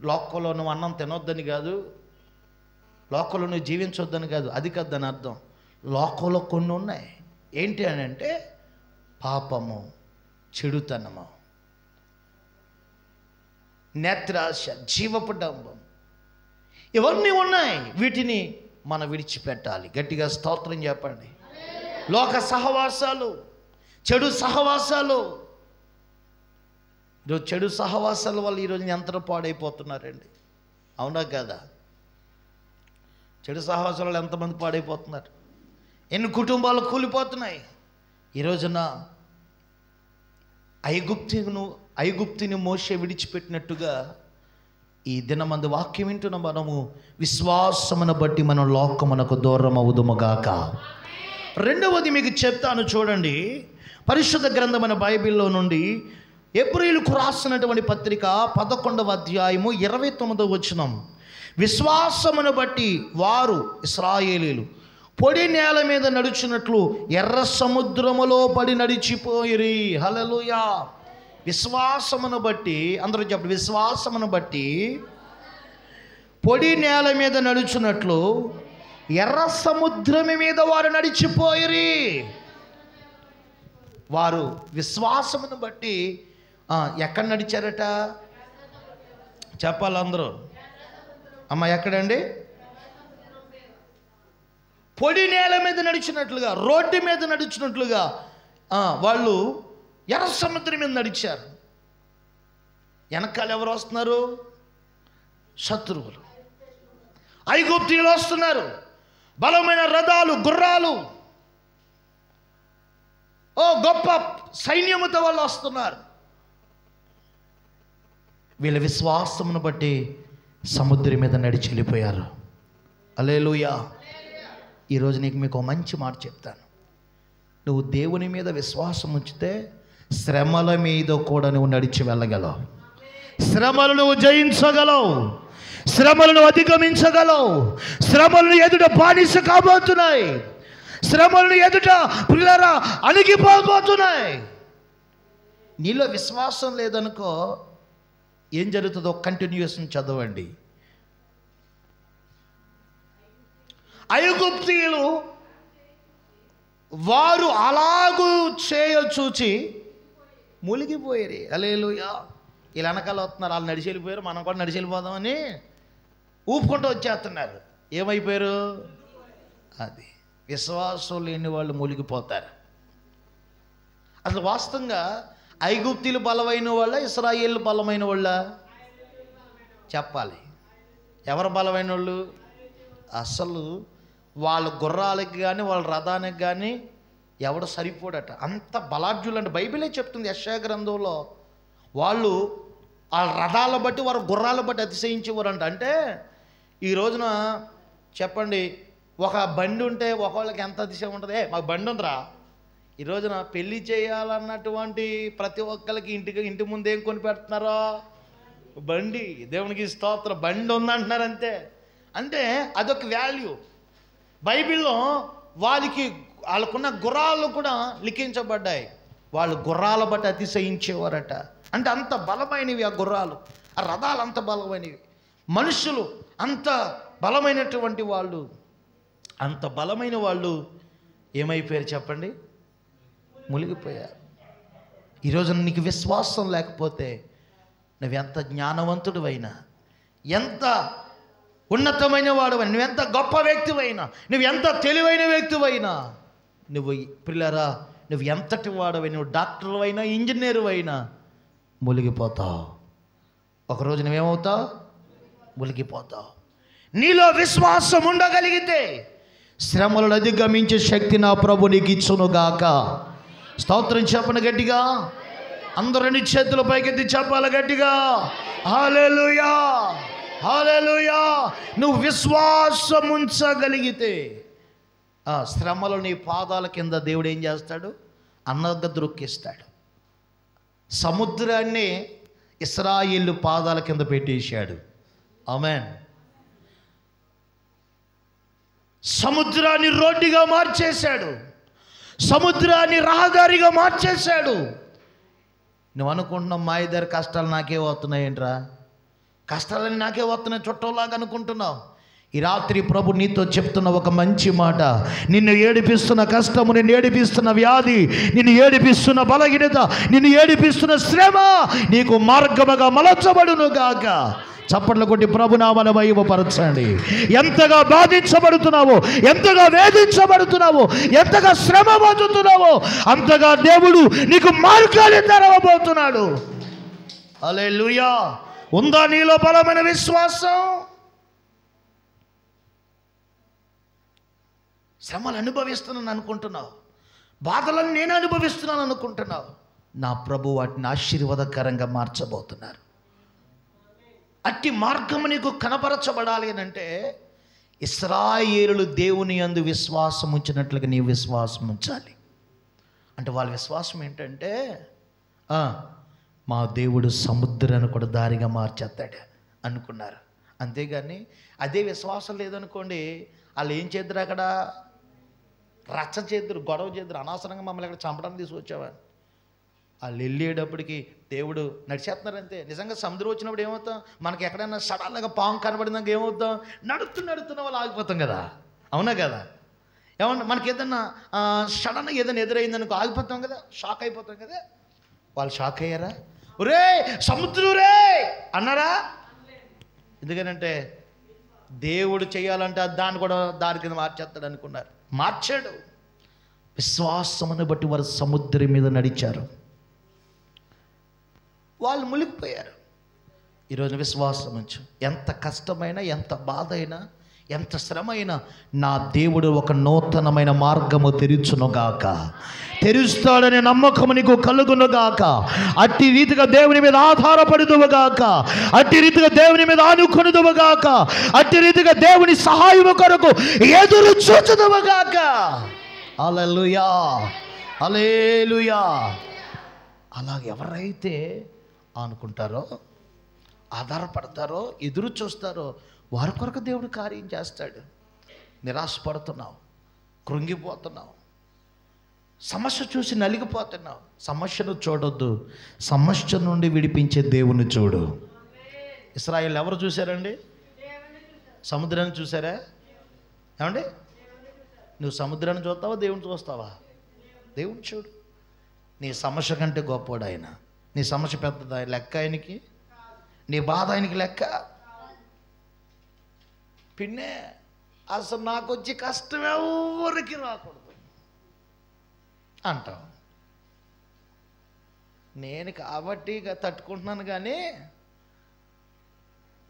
S1: లోకంలో నువ్వు అన్నం తినొద్దని కాదు, లోకంలో నువ్వు జీవించొద్దని కాదు. అది కాదు దాని అర్థం. లోకంలో కొన్ని ఉన్నాయి. ఏంటి అని అంటే పాపము, చెడుతనము, నేత్రాశ, జీవపు డంబం, ఇవన్నీ ఉన్నాయి. వీటిని మనం విడిచిపెట్టాలి. గట్టిగా స్తోత్రం చెప్పండి. లోక సహవాసాలు, చెడు సహవాసాలు. ఈరోజు చెడు సహవాసాల వల్ల ఈరోజు ఎంత పాడైపోతున్నారండి. అవునా కదా? చెడు సహవాసాల వల్ల ఎంతమంది పాడైపోతున్నారు? ఎన్ని కుటుంబాలు కూలిపోతున్నాయి. ఈ రోజున ఐగుప్తిని మోషే విడిచిపెట్టినట్టుగా ఈ దినమందు వాక్యం వింటున్న మనము విశ్వాసమును బట్టి మనం లోకమునకు దూరం అవుదుముగాక. రెండవది మీకు చెప్తాను చూడండి. పరిశుద్ధ గ్రంథమైన బైబిల్లో నుండి హెబ్రీయులకు రాసినటువంటి పత్రిక 11వ అధ్యాయము 29వ వచనం. విశ్వాసమును బట్టి వారు, ఇశ్రాయేలీలు, పొడి నేల మీద నడుచున్నట్లు ఎర్ర సముద్రములో పడి నడిచిపోయిరి. హల్లెలూయా. విశ్వాసమును బట్టి, అందరూ చెప్పండి, విశ్వాసమును బట్టి పొడి నేల మీద నడుచున్నట్లు ఎర్ర సముద్రము మీద వారు నడిచిపోయిరి. వారు విశ్వాసమును బట్టి ఎక్కడ నడిచారట? చెప్పాలి అందరూ. అమ్మ ఎక్కడండి? పొడి నేల మీద నడిచినట్లుగా, రోడ్డు మీద నడిచినట్లుగా వాళ్ళు ఎర్ర సముద్రం మీద నడిచారు. వెనకాల ఎవరు వస్తున్నారు? శత్రువులు, ఐగుప్తీయులు వస్తున్నారు. బలమైన రథాలు, గుర్రాలు, గొప్ప సైన్యముతో వాళ్ళు వస్తున్నారు. వీళ్ళ విశ్వాసమును బట్టి సముద్రం మీద నడిచి వెళ్ళిపోయారు. హల్లెలూయా. ఈరోజు మీకు మంచి మాట చెప్తాను. నువ్వు దేవుని మీద విశ్వాసం ఉంచితే శ్రమల మీద కూడా నువ్వు నడిచి వెళ్ళగలవు. శ్రమలు నువ్వు జయించగలవు. శ్రమలను అధిగమించగలవు. శ్రమలను ఎదుట బానిస కాబోతున్నాయి. శ్రమలను ఎదుట పిల్లరా అణిగిపోబోతున్నాయి. నీలో విశ్వాసం లేదనుకో, ఏం జరుగుతుందో కంటిన్యూషన్ చదవండి. ఐగుప్తీయులు వారు అలాగూ చేయ చూచి మునిగిపోయారు. హల్లెలూయా. వీళ్ళు వెనకాల వస్తున్నారు, వాళ్ళు నడిచి వెళ్ళిపోయారు, మనం కూడా నడిచి వెళ్ళిపోదామని ఊపుకుంటూ వచ్చేస్తున్నారు. ఏమైపోయారు? అది విశ్వాసం లేని వాళ్ళు మునిగిపోతారు. అసలు వాస్తవంగా ఐగుప్తీలు బలమైన వాళ్ళ, ఇశ్రాయేలు బలమైన వాళ్ళ? చెప్పాలి. ఎవరు బలమైన వాళ్ళు? అసలు వాళ్ళ గుర్రాలకు కానీ వాళ్ళ రథానికి కానీ ఎవడు సరిపోడట, అంత బలాఢ్యులు అంటే బైబిలే చెప్తుంది. యెషయా గ్రంథంలో వాళ్ళు వాళ్ళ రథాల బట్టి వారు గుర్రాల బట్టి అతిశయించేవారంట. అంటే ఈ రోజున చెప్పండి, ఒక బండి ఉంటే ఒకళ్ళకి ఎంత అతిశయం ఉంటుంది? మాకు బండి ఉందిరా. ఈ రోజున పెళ్లి చేయాలన్నటువంటి ప్రతి ఒక్కరికి ఇంటి ముందు ఏం కొని పెడుతున్నారో? బండి. దేవునికి స్తోత్రం, బండి ఉందంటున్నారు అంతే. అంటే అదొక వాల్యూ. బైబిల్లో వాళ్ళకున్న గుర్రాలు కూడా లిఖించబడ్డాయి. వాళ్ళు గుర్రాల బట్టి అతిశయించేవారట. అంటే అంత బలమైనవి ఆ గుర్రాలు, ఆ రథాలు అంత బలమైనవి, మనుషులు అంత బలమైనటువంటి వాళ్ళు. అంత బలమైన వాళ్ళు ఏమైపోయారు చెప్పండి? మునిగిపోయారు. ఈరోజు నీకు విశ్వాసం లేకపోతే నువ్వెంత జ్ఞానవంతుడివైనా, ఎంత ఉన్నతమైన వాడువైనా, నువ్వెంత గొప్ప వ్యక్తివైనా, నువ్వెంత తెలివైన వ్యక్తివైనా, నువ్వు పిల్లరా నువ్వు ఎంతటి వాడవైనా, నువ్వు డాక్టర్ అయినా ఇంజనీరు అయినా మునిగిపోతావు. ఒకరోజు నువ్వేమవుతావు? మునిగిపోతావు. నీలో విశ్వాసం ఉండగలిగితే శ్రమలను అధిగమించే శక్తి నా ప్రభు నీకు ఇచ్చునుగాక. స్తోత్రం చెప్పను గట్టిగా. అందరూ రెండు చేతుల పైకెత్తి చెప్పాలి గట్టిగా. హల్లెలూయా, హల్లెలూయా. నువ్వు విశ్వాసం ఉంచగలిగితే ఆ శ్రమలు నీ పాదాల కింద దేవుడు ఏం చేస్తాడు? అన్నగా దొరికిస్తాడు. సముద్రాన్ని ఇశ్రాయేలు పాదాల కింద పెట్టేశాడు. ఆమేన్. సముద్రాన్ని రోడ్డుగా మార్చేశాడు, సముద్రాన్ని రహదారిగా మార్చేశాడు. నువ్వు అనుకుంటున్నావు మా ఇద్దరు కష్టాలు నాకే వస్తున్నాయేంట్రా, కష్టాలని నాకే వస్తున్నాయి చుట్టంలాగా అనుకుంటున్నావు. ఈ రాత్రి ప్రభు నీతో చెప్తున్న ఒక మంచి మాట. నిన్ను ఏడిపిస్తున్న కష్టము, నిన్ను ఏడిపిస్తున్న వ్యాధి, నిన్ను ఏడిపిస్తున్న బలహీనత, నిన్ను ఏడిపిస్తున్న శ్రమ నీకు మార్గముగా మలచబడును గాక. చప్పట్లు కొట్టి ప్రభునామమున మహిమపరచండి. ఎంతగా బాధించబడుతున్నావో, ఎంతగా వేధించబడుతున్నావో, ఎంతగా శ్రమ పొందుతున్నావో అంతగా దేవుడు నీకు మార్గాలు తెరవబోతున్నాడు. హల్లెలూయా. ఉందా నీలో బలమైన విశ్వాసం? శ్రమలు అనుభవిస్తున్నాను అనుకుంటున్నావు, బాధలను నేను అనుభవిస్తున్నాను అనుకుంటున్నావు. నా ప్రభు వాటిని ఆశీర్వాదకరంగా మార్చబోతున్నారు. అట్టి మార్గము నీకు కనపరచబడాలి అని అంటే ఇశ్రాయేలులు దేవుని యందు విశ్వాసం ఉంచినట్లుగా నీ విశ్వాసం ఉంచాలి. అంటే వాళ్ళ విశ్వాసం ఏంటంటే మా దేవుడు సముద్రాన్ని కూడా దారిగా మార్చేస్తాడు అనుకున్నారు. అంతేగాని అదే విశ్వాసం లేదనుకోండి, వాళ్ళు ఏం చేద్దరు? అక్కడ రచ్చ చేద్దరు, గొడవ చేద్దరు, అనవసరంగా మమ్మల్ని అక్కడ చంపడానికి తీసుకొచ్చేవారు. వాళ్ళు వెళ్ళేటప్పటికి దేవుడు నడిచేస్తున్నారు అంతే. నిజంగా సముద్రం వచ్చినప్పుడు ఏమవుతాం? మనకి ఎక్కడైనా సడన్గా పాము కనబడిందాక ఏమవుతాం? నడుస్తున్న వాళ్ళు ఆగిపోతాం కదా, అవునా కదా? ఏమన్నా మనకి ఏదన్నా సడన్గా ఏదైనా ఎదురైందనుకో ఆగిపోతాం కదా, షాక్ అయిపోతాం కదా. వాళ్ళు షాక్ అయ్యారా? ఒరే సముద్రం రే అన్నారా? ఎందుకనంటే దేవుడు చేయాలంటే దాన్ని కూడా దాని కింద మార్చేస్తాడు అనుకున్నారు. మార్చాడు. విశ్వాసమును బట్టి వారు సముద్రం మీద నడిచారు, వాళ్ళు మునిగిపోయారు. ఈరోజు విశ్వాసం ఉంచు. ఎంత కష్టమైనా, ఎంత బాధ అయినా, ఎంత శ్రమ అయినా నా దేవుడు ఒక నూతనమైన మార్గము తెరుచునుగాక, తెరుస్తాడనే నమ్మకము నీకు కలుగునుగాక. అట్టి రీతిగా దేవుని మీద ఆధారపడుదువుగాక, అట్టి రీతిగా దేవుని మీద ఆనుకొనుదువుగాక, అట్టి రీతిగా దేవుని సహాయము కొరకు ఎదురు చూచుదువుగాక. హల్లెలూయా, హల్లెలూయా. అలాగ ఎవరైతే అనుకుంటారో, ఆధారపడతారో, ఎదురు చూస్తారో వారి కొరకు దేవుడు కార్యం చేస్తాడు. నిరాశపడుతున్నావు, కృంగిపోతున్నావు, సమస్య చూసి నలిగిపోతున్నావు, సమస్యను చూడొద్దు, సమస్య నుండి విడిపించే దేవుని చూడు. ఇశ్రాయేలు ఎవరు చూశారండి? సముద్రాన్ని చూసారా? ఏమండి? నువ్వు సముద్రాన్ని చూస్తావా, దేవుని చూస్తావా? దేవుని చూడు, నీ సమస్య కంటే గొప్పవాడు ఆయన. నీ సమస్య పెద్దదా లెక్క ఆయనకి? నీ బాధ ఆయనకి లెక్క? పిన్నే అసలు నాకు వచ్చి కష్టం ఎవరికి రాకూడదు అంటావు. నేను కాబట్టి తట్టుకుంటున్నాను, కానీ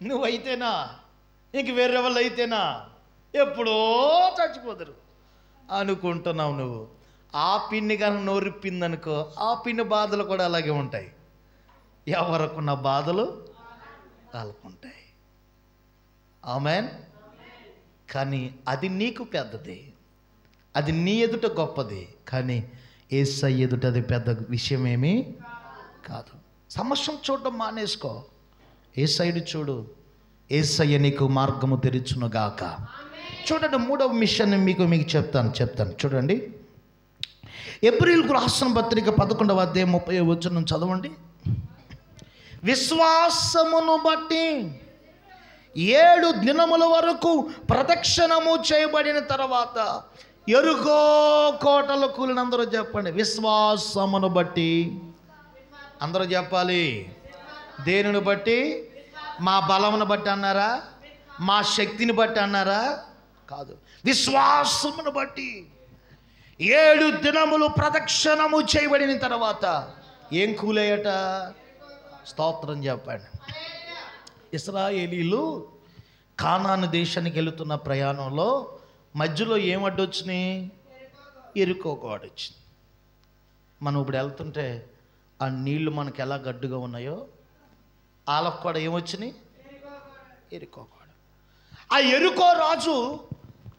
S1: నువ్వైతేనా, ఇంక వేరే వాళ్ళు అయితేనా ఎప్పుడో చచ్చిపోతారు అనుకుంటున్నావు నువ్వు. ఆ పిన్ని కానీ నోరిప్పిందనుకో, ఆ పిన్ని బాధలు కూడా అలాగే ఉంటాయి. ఎవరికున్న బాధలు వాళ్ళకుంటాయి. ఆమేన్. కానీ అది నీకు పెద్దది, అది నీ ఎదుట గొప్పది, కానీ యేసయ్య ఎదుట అది పెద్ద విషయం ఏమీ కాదు. సమస్యను చూడడం మానేసుకో, యేసయ్యను చూడు. యేసయ్య నీకు మార్గము తెరుచునుగాక. చూడండి, మూడవ మిషన్ మీకు చెప్తాను చూడండి. ఎబ్రీయులకు రాసిన పత్రిక 11వ అధ్యాయం 30వ వచనం చదవండి. విశ్వాసమును బట్టి 7 దినముల వరకు ప్రదక్షిణము చేయబడిన తర్వాత యెరికో కోటలు కూలిన. అందరూ చెప్పండి, విశ్వాసమును బట్టి. అందరూ చెప్పాలి. దేనిని బట్టి? మా బలమును బట్టి అన్నారా? మా శక్తిని బట్టి అన్నారా? కాదు, విశ్వాసమును బట్టి 7 దినములు ప్రదక్షిణము చేయబడిన తర్వాత ఏం కూలయ్యట? స్తోత్రం చెప్పండి. ఇశ్రాయేలీలు కానాను దేశానికి వెళుతున్న ప్రయాణంలో మధ్యలో ఏం అడ్డొచ్చినాయి? యెరికో గోడ వచ్చింది. మనం ఇప్పుడు వెళ్తుంటే ఆ నీళ్లు మనకు ఎలా గడ్డుగా ఉన్నాయో వాళ్ళకు కూడా ఏమొచ్చినాయి? యెరికో గోడ. ఆ యెరికో రాజు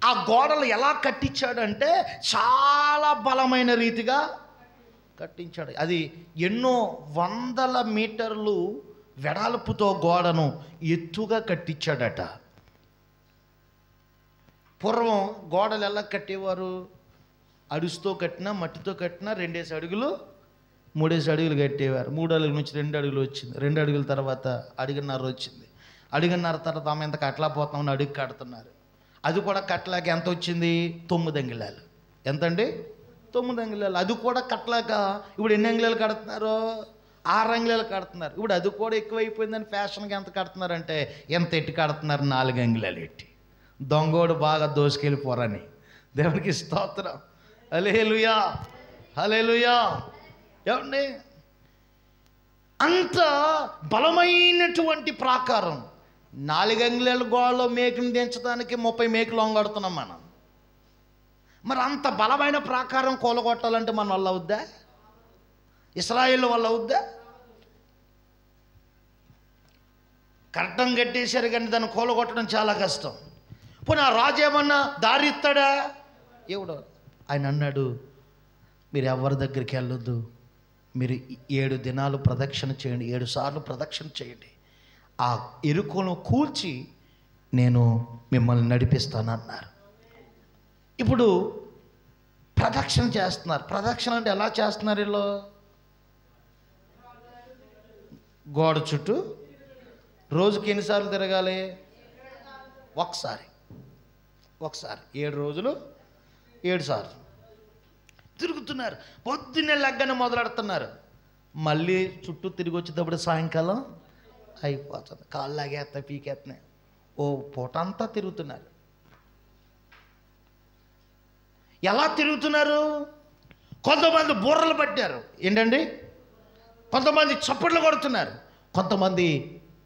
S1: ఆ గోడలు ఎలా కట్టించాడంటే చాలా బలమైన రీతిగా కట్టించాడు. అది ఎన్నో వందల మీటర్లు వెడల్పుతో గోడను ఎత్తుగా కట్టించాడట. పూర్వం గోడలు ఎలా కట్టేవారు? అడుసుతో కట్టినా, మట్టితో కట్టినా 2 అడుగులు 3 అడుగులు కట్టేవారు. 3 అడుగుల నుంచి 2 అడుగులు వచ్చింది. 2 అడుగుల తర్వాత అడుగున్నర వచ్చింది. అడుగున్నర తర్వాత ఆమె ఎంత కట్టలేకపోతామని అడుగు కడుతున్నారు. అది కూడా కట్టలేక ఎంత వచ్చింది? 9 అంగుళాలు. ఎంతండి? 9 అంగుళాలు. అది కూడా కట్టలేక ఇప్పుడు ఎన్ని అంగుళాలు కడుతున్నారు? 6 అంగుళాలు కడుతున్నారు. ఇప్పుడు అది కూడా ఎక్కువైపోయిందని ఫ్యాషన్గా ఎంత కడుతున్నారంటే ఎంత ఎట్టి కడుతున్నారు? 4 అంగుళాలు ఎట్టి. దొంగోడు బాగా దోసుకెళ్ళిపోరని. దేవునికి స్తోత్రం. హల్లెలూయా, హల్లెలూయా. ఏమండి, అంత బలమైనటువంటి ప్రాకారం. 4 అంగుళాల గోడలో మేకుని దించడానికి 30 మేకులు వంగడుతున్నాం మనం. మరి అంత బలమైన ప్రాకారం కూలగొట్టాలంటే మన వల్ల అవుద్దా? ఇశ్రాయేల్ వల్ల అవుద్దా? కట్టం కట్టేశారు కానీ దాన్ని కూలగొట్టడం చాలా కష్టం. పోనీ ఆ రాజు ఏమన్నా దారి ఇస్తాడా? ఎవడు? ఆయన అన్నాడు, మీరు ఎవరి దగ్గరికి వెళ్ళొద్దు, మీరు 7 దినాలు ప్రదక్షిణ చేయండి, 7 సార్లు ప్రదక్షిణ చేయండి, ఆ యెరికోను కూల్చి నేను మిమ్మల్ని నడిపిస్తాను అన్నారు. ఇప్పుడు ప్రదక్షిణ చేస్తున్నారు. ప్రదక్షిణ అంటే ఎలా చేస్తున్నారు? వీళ్ళు గోడ చుట్టూ రోజుకి ఎన్నిసార్లు తిరగాలి? ఒకసారి. 7 రోజులు 7 సార్లు తిరుగుతున్నారు. పొద్దున్నే లగ్గన మొదలెడుతున్నారు. మళ్ళీ చుట్టూ తిరిగి వచ్చేటప్పుడు సాయంకాలం అయిపోతుంది. కాళ్ళు లాగేస్తా, పీకేస్తున్నాయి. ఓ పూట అంతా తిరుగుతున్నారు. ఎలా తిరుగుతున్నారు? కొంతమంది బుర్రలు పట్టారు. ఏంటండి? కొంతమంది చప్పట్లు కొడుతున్నారు, కొంతమంది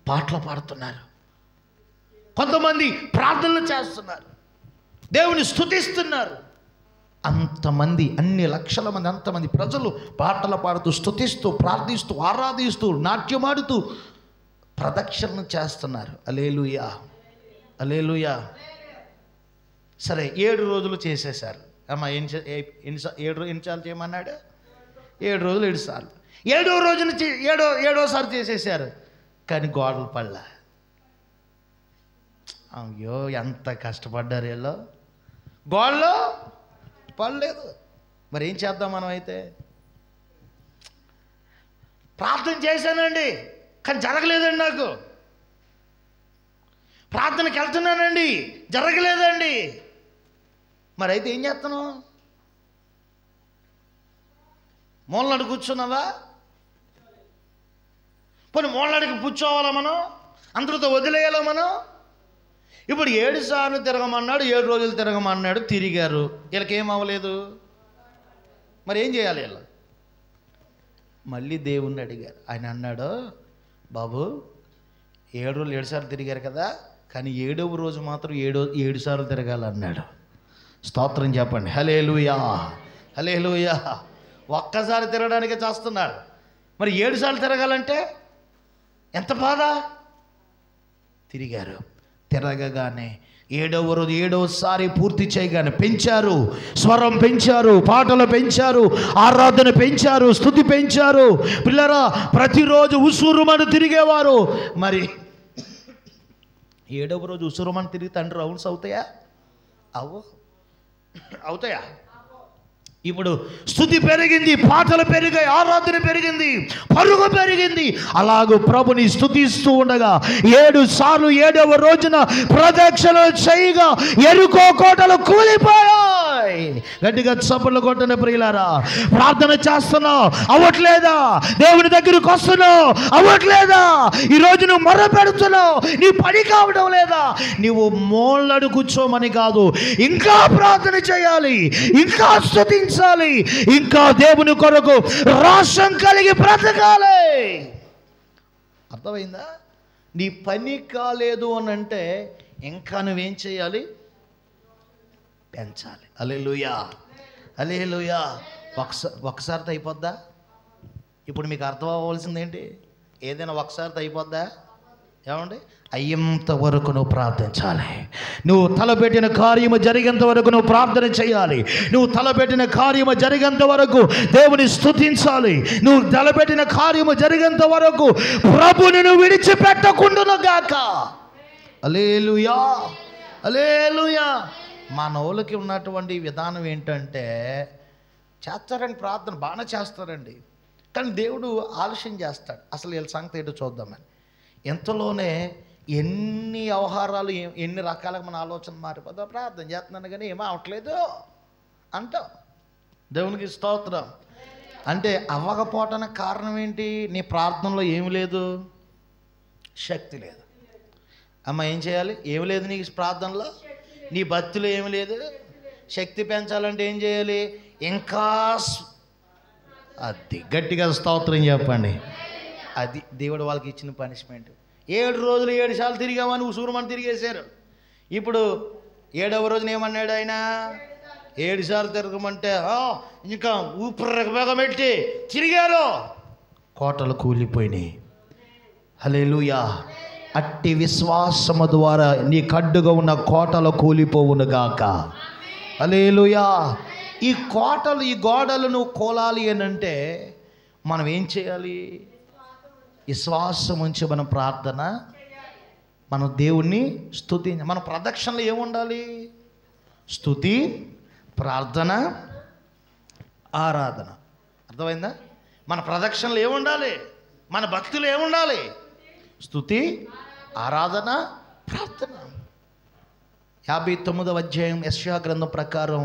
S1: పాటలు పాడుతున్నారు, కొంతమంది ప్రార్థనలు చేస్తున్నారు, దేవుని స్తుతిస్తున్నారు. అంతమంది, అన్ని లక్షల మంది, అంతమంది ప్రజలు పాటలు పాడుతూ, స్తుతిస్తూ, ప్రార్థిస్తూ, ఆరాధిస్తూ, నాట్యమాడుతూ ప్రదక్షిణ చేస్తున్నారు. హల్లెలూయా, హల్లెలూయా. సరే, 7 రోజులు చేసేశారు. అమ్మ ఎన్నిసార్లు చేయమన్నాడు? 7 రోజులు 7 సార్లు. 7వ రోజున 7వసారి చేసేసారు. కానీ గోడలు పడలా. అయ్యో, ఎంత కష్టపడ్డారు వీళ్ళు. గోడలు పడలేదు. మరి ఏం చేద్దాం మనం? అయితే ప్రార్థన చేశానండి కానీ జరగలేదండి. నాకు ప్రార్థనకి వెళ్తున్నానండి, జరగలేదండి. మరి అయితే ఏం చేస్తాను? మూలనాడు కూర్చున్నావా? పోనీ మూలనాడికి కూర్చోవాలా మనం? అందరితో వదిలేయాలా మనం? ఇప్పుడు 7 సార్లు తిరగమన్నాడు, 7 రోజులు తిరగమన్నాడు, తిరిగారు. వీళ్ళకి ఏం అవ్వలేదు. మరి ఏం చేయాలి వీళ్ళు? మళ్ళీ దేవుణ్ణి అడిగారు. ఆయన అన్నాడు, బాబు 7 రోజులు 7 సార్లు తిరిగారు కదా, కానీ 7వ రోజు మాత్రం 7 సార్లు తిరగాలన్నాడు. స్తోత్రం చెప్పండి. హల్లెలూయా, హల్లెలూయా. ఒక్కసారి తిరగడానికే చేస్తున్నాడు. మరి 7 సార్లు తిరగాలంటే ఎంత బాధ. తిరిగారు. తిరగగానే 7వ రోజు 7వసారి పూర్తి చేయగానే పెంచారు, స్వరం పెంచారు, పాటలు పెంచారు, ఆరాధన పెంచారు, స్తుతి పెంచారు. పిల్లరా, ప్రతిరోజు ఉసురుమని తిరిగేవారు. మరి 7వ రోజు ఉసురుమని తిరిగి తండ్రి రౌండ్స్ అవుతాయా? అవుతాయా? ఇప్పుడు స్తుతి పెరిగింది, పాటలు పెరిగాయి, ఆరాధన పెరిగింది, పరుగు పెరిగింది. అలాగూ ప్రభుని స్తుతిస్తూ ఉండగా 7 సార్లు 7వ రోజున ప్రదక్షిణలు చేయగా ఎరుకో కోటలు కూలిపోయాయి. గట్టిగా చప్పట్లు కొట్టండి ప్రియులారా. ప్రార్థన చేస్తున్నావు, అవ్వట్లేదా? దేవుని దగ్గరికి వస్తున్నావు, అవ్వట్లేదా? ఈరోజు నువ్వు మొర పెడుతున్నావు, నీ పని కావడం లేదా? నీవు మూలడు కూర్చోమని కాదు, ఇంకా ప్రార్థన చేయాలి, ఇంకా స్తుతించాలి, ఇంకా దేవుని కొరకు రోషం కలిగి బ్రతకాలి. అర్థమైందా? నీ పని కాలేదు అని అంటే ఇంకా నువ్వేం చేయాలి? పెంచాలి. హల్లెలూయా, హల్లెలూయా. ఒకసారితో అయిపోద్దా? ఇప్పుడు మీకు అర్థం అవ్వాల్సింది ఏంటి? ఏదైనా ఒకసారితో అయిపోద్దా? ఏమండి? అయ్యేంత వరకు నువ్వు ప్రార్థించాలి. నువ్వు తలపెట్టిన కార్యము జరిగేంత వరకు నువ్వు ప్రార్థన చేయాలి. నువ్వు తలపెట్టిన కార్యము జరిగేంత వరకు దేవుని స్తుతించాలి. నువ్వు తలపెట్టిన కార్యము జరిగేంత వరకు ప్రభుని నువ్వు విడిచిపెట్టకుండును గాక. హల్లెలూయా, హల్లెలూయా. మనోళ్ళకి ఉన్నటువంటి విధానం ఏంటంటే, చేస్తారండి, ప్రార్థన బాగానే చేస్తారండి, కానీ దేవుడు ఆలస్యం చేస్తాడు. అసలు వీళ్ళ సంగతి ఏంటో చూద్దామని. ఎంతలోనే ఎన్ని వ్యవహారాలు, ఎన్ని రకాలుగా మన ఆలోచన మారిపోతా. ప్రార్థన చేస్తున్నాను కానీ ఏమో అవట్లేదు అంటావు. దేవునికి స్తోత్రం. అంటే అవ్వకపోవటానికి కారణం ఏంటి? నీ ప్రార్థనలో ఏమి లేదు, శక్తి లేదు. అమ్మ ఏం చేయాలి? ఏమి లేదు నీకు ప్రార్థనలో, నీ భక్తిలో ఏమి లేదు. శక్తి పెంచాలంటే ఏం చేయాలి? ఇంకా అది గట్టిగా స్తోత్రం చెప్పండి. అది దేవుడు వాళ్ళకి ఇచ్చిన పనిష్మెంట్. 7 రోజులు 7 సార్లు తిరిగామని ఉసూరుమని తిరిగేశారు. ఇప్పుడు 7వ రోజున ఏమన్నాడు ఆయన? 7 సార్లు తిరగమంటే ఇంకా ఊపిరి తిరిగారు, కోటలు కూలిపోయినాయి. హల్లెలూయా. అట్టి విశ్వాసము ద్వారా నీ కడ్డుగా ఉన్న కోటలు కూలిపోవునుగాక. హల్లెలూయా. ఈ కోటలు, ఈ గోడలు నువ్వు కోలాలి అని అంటే మనం ఏం చేయాలి? విశ్వాసం ఉంచి మనం ప్రార్థన, మనం దేవుణ్ణి స్తుతించాలి. మన ప్రదక్షిణలో ఏముండాలి? స్తుతి, ప్రార్థన, ఆరాధన. అర్థమైందా? మన ప్రదక్షిణలో ఏముండాలి? మన భక్తులు ఏముండాలి? స్తుతి, ఆరాధన, ప్రార్థన. 59వ అధ్యాయం యెషయా గ్రంథం ప్రకారం,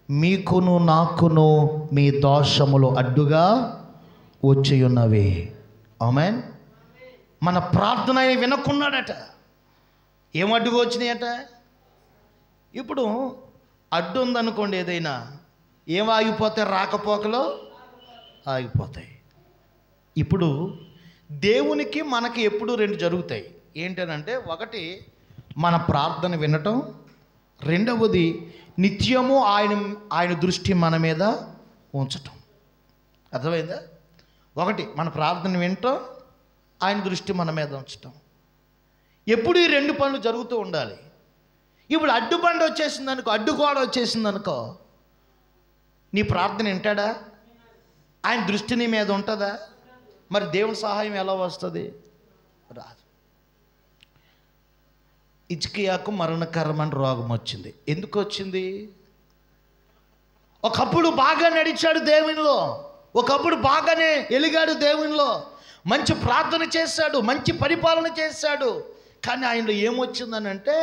S1: మీకును నాకును మీ దోషములు అడ్డుగా వచ్చి ఉన్నవి. ఆమేన్. మన ప్రార్థన వినకున్నాడట. ఏం అడ్డుగా వచ్చినాయట? ఇప్పుడు అడ్డు ఉందనుకోండి, ఏదైనా ఏం ఆగిపోతాయి? రాకపోకలో ఆగిపోతాయి. ఇప్పుడు దేవునికి మనకి ఎప్పుడు 2 జరుగుతాయి. ఏంటనంటే, ఒకటి మన ప్రార్థన వినటం, రెండవది నిత్యము ఆయన దృష్టి మన మీద ఉంచటం. అర్థమైందా? ఒకటి మన ప్రార్థన వినటం, ఆయన దృష్టి మన మీద ఉంచటం. ఎప్పుడు ఈ 2 పనులు జరుగుతూ ఉండాలి. ఇప్పుడు అడ్డుబండ వచ్చేసింది అనుకో, అడ్డుగోడ వచ్చేసింది అనుకో, నీ ప్రార్థన వింటాడా? ఆయన దృష్టి నీ మీద ఉంటుందా? మరి దేవుని సహాయం ఎలా వస్తుంది? రాదు. హిజ్కియాకు మరణకరమైన రోగం వచ్చింది. ఎందుకు వచ్చింది? ఒకప్పుడు బాగా నడిచాడు దేవునిలో, ఒకప్పుడు బాగానే ఎలిగాడు దేవునిలో, మంచి ప్రార్థన చేశాడు, మంచి పరిపాలన చేశాడు. కానీ ఆయనలో ఏమొచ్చిందని అంటే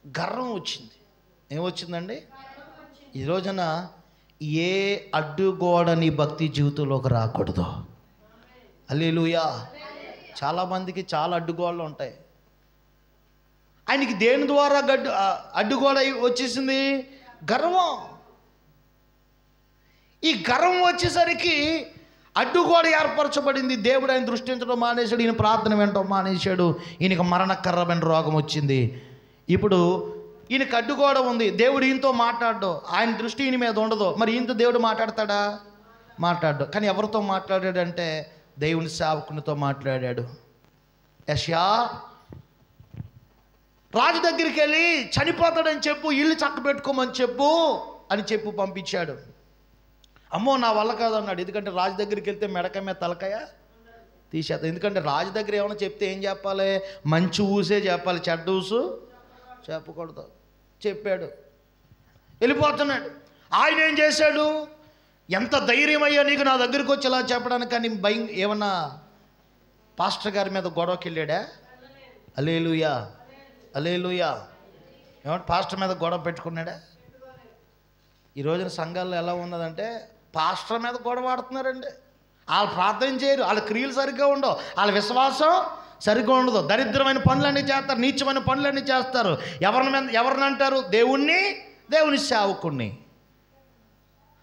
S1: గర్వం వచ్చింది. ఏమొచ్చిందండి? ఈ రోజున ఏ అడ్డుగోడ నీ భక్తి జీవితంలోకి రాకూడదు. హల్లెలూయా. చాలామందికి చాలా అడ్డుగోడలు ఉంటాయి. ఆయనకి దేని ద్వారా అడ్డుగోడ వచ్చేసింది? గర్వం. ఈ గర్వం వచ్చేసరికి అడ్డుగోడ ఏర్పరచబడింది. దేవుడు ఆయన దృష్టించడం మానేశాడు, ఈయన ప్రార్థన వినటం మానేశాడు, ఈయనకు మరణకరమైన రోగం వచ్చింది. ఇప్పుడు ఈయనకు అడ్డుగోడ ఉంది, దేవుడు ఈయనతో మాట్లాడడు, ఆయన దృష్టి ఈయన మీద ఉండదు. మరి ఈయనతో దేవుడు మాట్లాడతాడా? మాట్లాడు. కానీ ఎవరితో మాట్లాడాడంటే దేవుని సేవకునితో మాట్లాడాడు. యెషయా రాజు దగ్గరికి వెళ్ళి చనిపోతాడని చెప్పు, ఇల్లు చక్కబెట్టుకోమని చెప్పు అని చెప్పు పంపించాడు. అమ్మో నా వల్ల కాదన్నాడు. ఎందుకంటే రాజు దగ్గరికి వెళ్తే మెడకాయ మీద తలకాయ తీసేద్దాం. ఎందుకంటే రాజు దగ్గర ఏమైనా చెప్తే ఏం చెప్పాలి? మంచి ఊసే చెప్పాలి, చెడ్డ ఊసు చెప్పకూడదు. చెప్పాడు, వెళ్ళిపోతున్నాడు. ఆయన ఏం చేశాడు? ఎంత ధైర్యం అయ్యా నీకు నా దగ్గరికి వచ్చి ఇలా చెప్పడానికి? కానీ భయం ఏమన్నా పాస్టర్ గారి మీద గొడవకి వెళ్ళాడా? హల్లెలూయా, హల్లెలూయా. ఏమన్నా పాస్టర్ మీద గొడవ పెట్టుకున్నాడా? ఈ రోజున సంఘాల్లో ఎలా ఉన్నదంటే పాస్టర్ మీద గొడవ ఆడుతున్నారండి. వాళ్ళు ప్రార్థన చేయరు, వాళ్ళ క్రియలు సరిగ్గా ఉండవు, వాళ్ళ విశ్వాసం సరిగ్గా ఉండదు, దరిద్రమైన పనులన్నీ చేస్తారు, నీచమైన పనులన్నీ చేస్తారు. ఎవరిని అంటారు? దేవుణ్ణి, దేవుని సేవకుణ్ణి.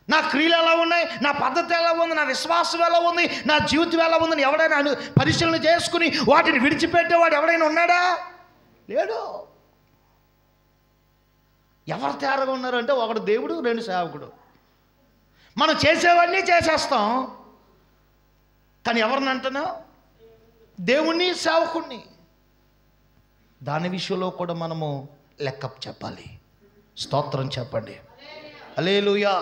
S1: నా క్రియలు ఎలా ఉన్నాయి, నా పద్ధతి ఎలా ఉంది, నా విశ్వాసం ఎలా ఉంది, నా జీవితం ఎలా ఉందని ఎవడైనా పరిశీలన చేసుకుని వాటిని విడిచిపెట్టేవాడు ఎవడైనా ఉన్నాడా? లేడు. ఎవరు తేరగా ఉన్నారు అంటే ఒకడు దేవుడు, రెండు సేవకుడు. మనం చేసేవన్నీ చేసేస్తాం, కానీ ఎవరిని అంటున్నావు? దేవుణ్ణి, సేవకుణ్ణి. దాని విషయంలో కూడా మనము లెక్కప్ చెప్పాలి. స్తోత్రం చెప్పండి. హల్లెలూయా.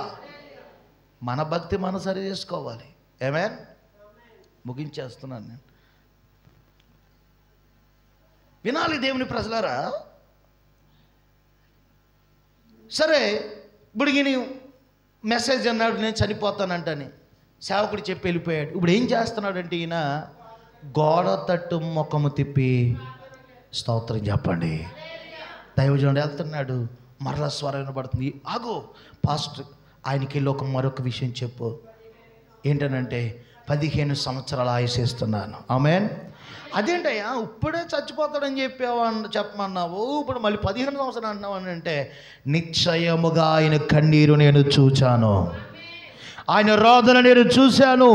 S1: మన భక్తి మనం సరి చేసుకోవాలి. ఆమేన్. ముగించేస్తున్నాను నేను. వినాలి దేవుని ప్రజలారా. సరే, ఇప్పుడు ఈయన మెసేజ్ అన్నాడు నేను చనిపోతానంటని, సేవకుడు చెప్పి వెళ్ళిపోయాడు. ఇప్పుడు ఏం చేస్తున్నాడంటే ఈయన గోడ తట్టు ముఖము తిప్పి స్తోత్రం చెప్పండి. దైవజనుడు వెళ్తున్నాడు, మరలా స్వరం వినబడుతుంది. ఆగు పాస్టర్, ఆయనకి వెళ్ళి మరొక విషయం చెప్పు. ఏంటనంటే 15 సంవత్సరాలు ఆయుసేస్తున్నాను. ఆమేన్. అదేంటయ్యా ఇప్పుడే చచ్చిపోతాడని చెప్పమన్నావు, ఇప్పుడు మళ్ళీ 15 సంవత్సరాలు అంటున్నావు అని అంటే, నిశ్చయముగా ఆయన కన్నీరు నేను చూచాను, ఆయన రోదన నేను చూశాను,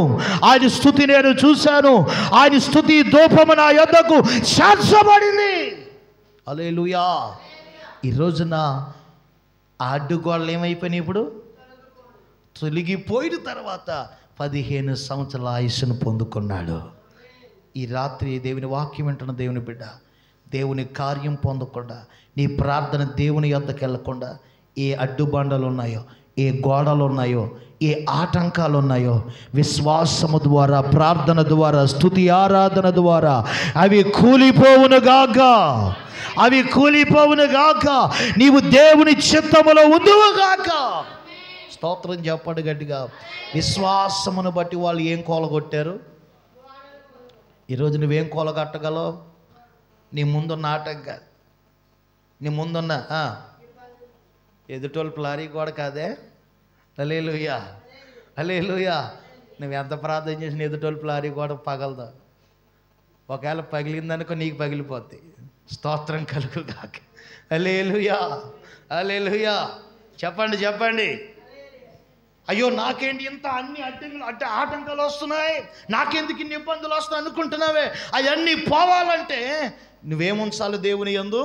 S1: ఆయన స్తుతి నేను చూశాను, ఆయన స్తుతి ధూపము నా యొద్దకు చేర్చబడింది. హల్లెలూయా. ఈ రోజున ఆ అడ్డుగోడలు ఏమైపోయినాయి? ఇప్పుడు తొలగిపోయిన తర్వాత 15 సంవత్సరాల ఆయుష్ను పొందుకున్నాడు. ఈ రాత్రి దేవుని వాక్యం వింటున్న దేవుని బిడ్డ, దేవుని కార్యం పొందకుండా, నీ ప్రార్థన దేవుని యొద్దకు వెళ్ళకుండా ఏ అడ్డుబండలు ఉన్నాయో, ఏ గోడలు ఉన్నాయో, ఏ ఆటంకాలు ఉన్నాయో, విశ్వాసము ద్వారా, ప్రార్థన ద్వారా, స్తుతి ఆరాధన ద్వారా అవి కూలిపోవునుగాక, అవి కూలిపోవునుగాక. నీవు దేవుని చిత్తములో ఉందువుగాక. స్తోత్రం చెప్పండి గట్టిగా. విశ్వాసమును బట్టి వాళ్ళు ఏం కోలగొట్టారు? ఈరోజు నువ్వేం కోలగట్టగలవు? నీ ముందున్న ఆటంకాలు, నీ ముందున్న ఎదుటోళ్ళు ప్లారీ కూడా కాదే. హల్లెలూయా, హల్లెలూయా. నువ్వు ఎంత ప్రార్థన చేసిన ఎదుటోళ్ళు ప్లారీ కూడా పగలదు. ఒకవేళ పగిలిందనుకో నీకు పగిలిపోద్ది. స్తోత్రం కలుగు కాక. హల్లెలూయా, హల్లెలూయా. చెప్పండి చెప్పండి. అయ్యో నాకేంటి ఇంత అన్ని ఆటంకాలు వస్తున్నాయి, నాకెందుకు ఇన్ని ఇబ్బందులు వస్తాయి అనుకుంటున్నావే? అవన్నీ పోవాలంటే నువ్వేముంచాలి? దేవుని యందు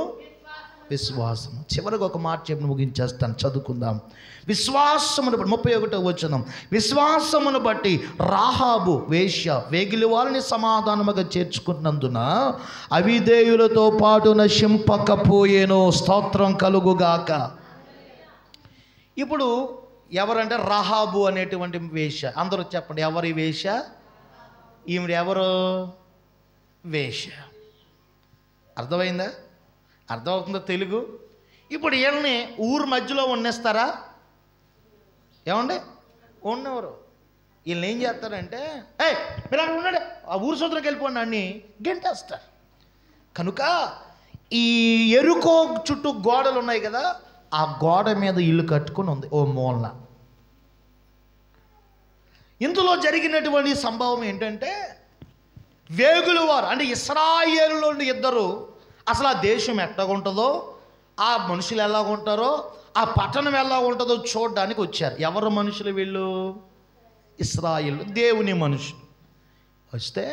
S1: విశ్వాసం. చివరికి ఒక మాట చెప్పి ముగించేస్తాను, చదువుకుందాం. విశ్వాసమును బట్టి 31వ వచనం, విశ్వాసమును బట్టి రాహాబు వేశ్య వేగిలి వారిని సమాధానముగా చేర్చుకున్నందున అవిధేయులతో పాటు నశింపకపోయేను. స్తోత్రం కలుగుగాక. ఇప్పుడు ఎవరంటే రాహాబు అనేటువంటి వేశ్య. అందరూ చెప్పండి, ఎవరి వేశ్య? ఈమె ఎవరు? వేశ్య. అర్థమైందా? అర్థమవుతుందో తెలుగు? ఇప్పుడు వీళ్ళని ఊరు మధ్యలో ఉన్నేస్తారా? ఏమండి? ఉన్నవారు వీళ్ళని ఏం చేస్తారంటే, మీరు అక్కడ ఉన్నాడే, ఆ ఊరు సొంతలోకి వెళ్ళిపోండి అని గెంటేస్తారు. కనుక ఈ ఎరుకో చుట్టూ గోడలు ఉన్నాయి కదా, ఆ గోడ మీద ఇల్లు కట్టుకుని ఉంది ఓ మూలన. ఇందులో జరిగినటువంటి సంభవం ఏంటంటే, వేగుల వారు అంటే ఇశ్రాయేలులోని ఇద్దరు అసలు ఆ దేశం ఎట్లాగుంటుందో, ఆ మనుషులు ఎలాగుంటారో, ఆ పట్టణం ఎలా ఉంటుందో చూడడానికి వచ్చారు. ఎవరు మనుషులు వీళ్ళు? ఇశ్రాయేలు, దేవుని మనుషులు. వస్తే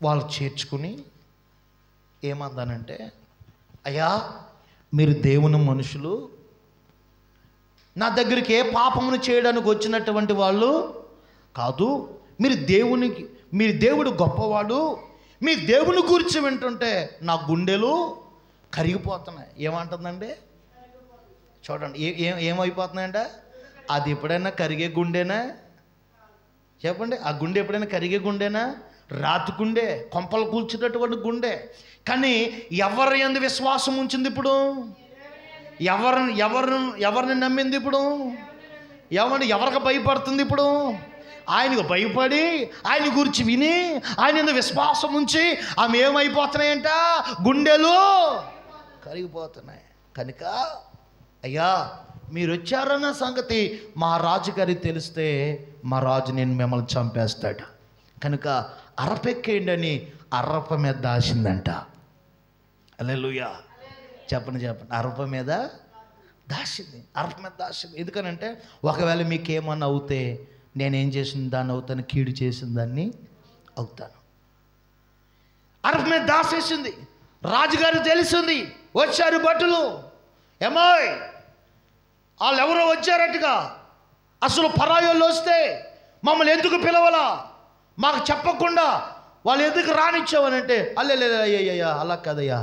S1: వాళ్ళు చేర్చుకుని ఏమందానంటే, అయ్యా మీరు దేవుని మనుషులు, నా దగ్గరికి ఏ పాపమును చేయడానికి వచ్చినటువంటి వాళ్ళు కాదు, మీరు దేవుడు గొప్పవాడు, మీ దేవుని గురించి వింటుంటే నా గుండెలు కరిగిపోతున్నాయి. ఏమంటుందండి చూడండి, ఏమైపోతున్నాయంట? అది ఎప్పుడైనా కరిగే గుండెనా? చెప్పండి, ఆ గుండె ఎప్పుడైనా కరిగే గుండెనా? రాతి గుండె, కొంపలు కూల్చినటువంటి గుండె. కానీ ఎవరి యందు విశ్వాసం ఉంచింది ఇప్పుడు? ఎవరిని నమ్మింది ఇప్పుడు? ఎవరికి భయపడుతుంది ఇప్పుడు? ఆయనకు భయపడి, ఆయన గురించి విని, ఆయన యందు విశ్వాసం ఉంచి ఆమె ఏమైపోతున్నాయంట? గుండెలు కరిగిపోతున్నాయి. కనుక అయ్యా మీరు వచ్చారన్న సంగతి మా రాజుగారికి తెలిస్తే మా రాజు నేను మిమ్మల్ని చంపేస్తాడు, కనుక అరపెక్కేయండి అని అరప మీద దాచిందంట. హల్లెలూయా. చెప్పండి. అరప మీద దాచింది. ఎందుకనంటే ఒకవేళ మీకేమన్నా అవుతే నేనేం చేసిన దాన్ని అవుతాను, కీడు చేసిన దాన్ని అవుతాను. అరప మీద దాచేసింది. రాజుగారికి తెలిసింది. వచ్చారు భటులు, ఏమోయ్ వాళ్ళు ఎవరో వచ్చారట్టుగా, అసలు పరాయోళ్ళు వస్తే మమ్మల్ని ఎందుకు పిలవలా, మాకు చెప్పకుండా వాళ్ళు ఎందుకు రానిచ్చావనంటే, అల్లెయ్యా అలా కదయ్యా,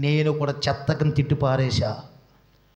S1: నేను కూడా చెత్తకని తిట్టి పారేశా.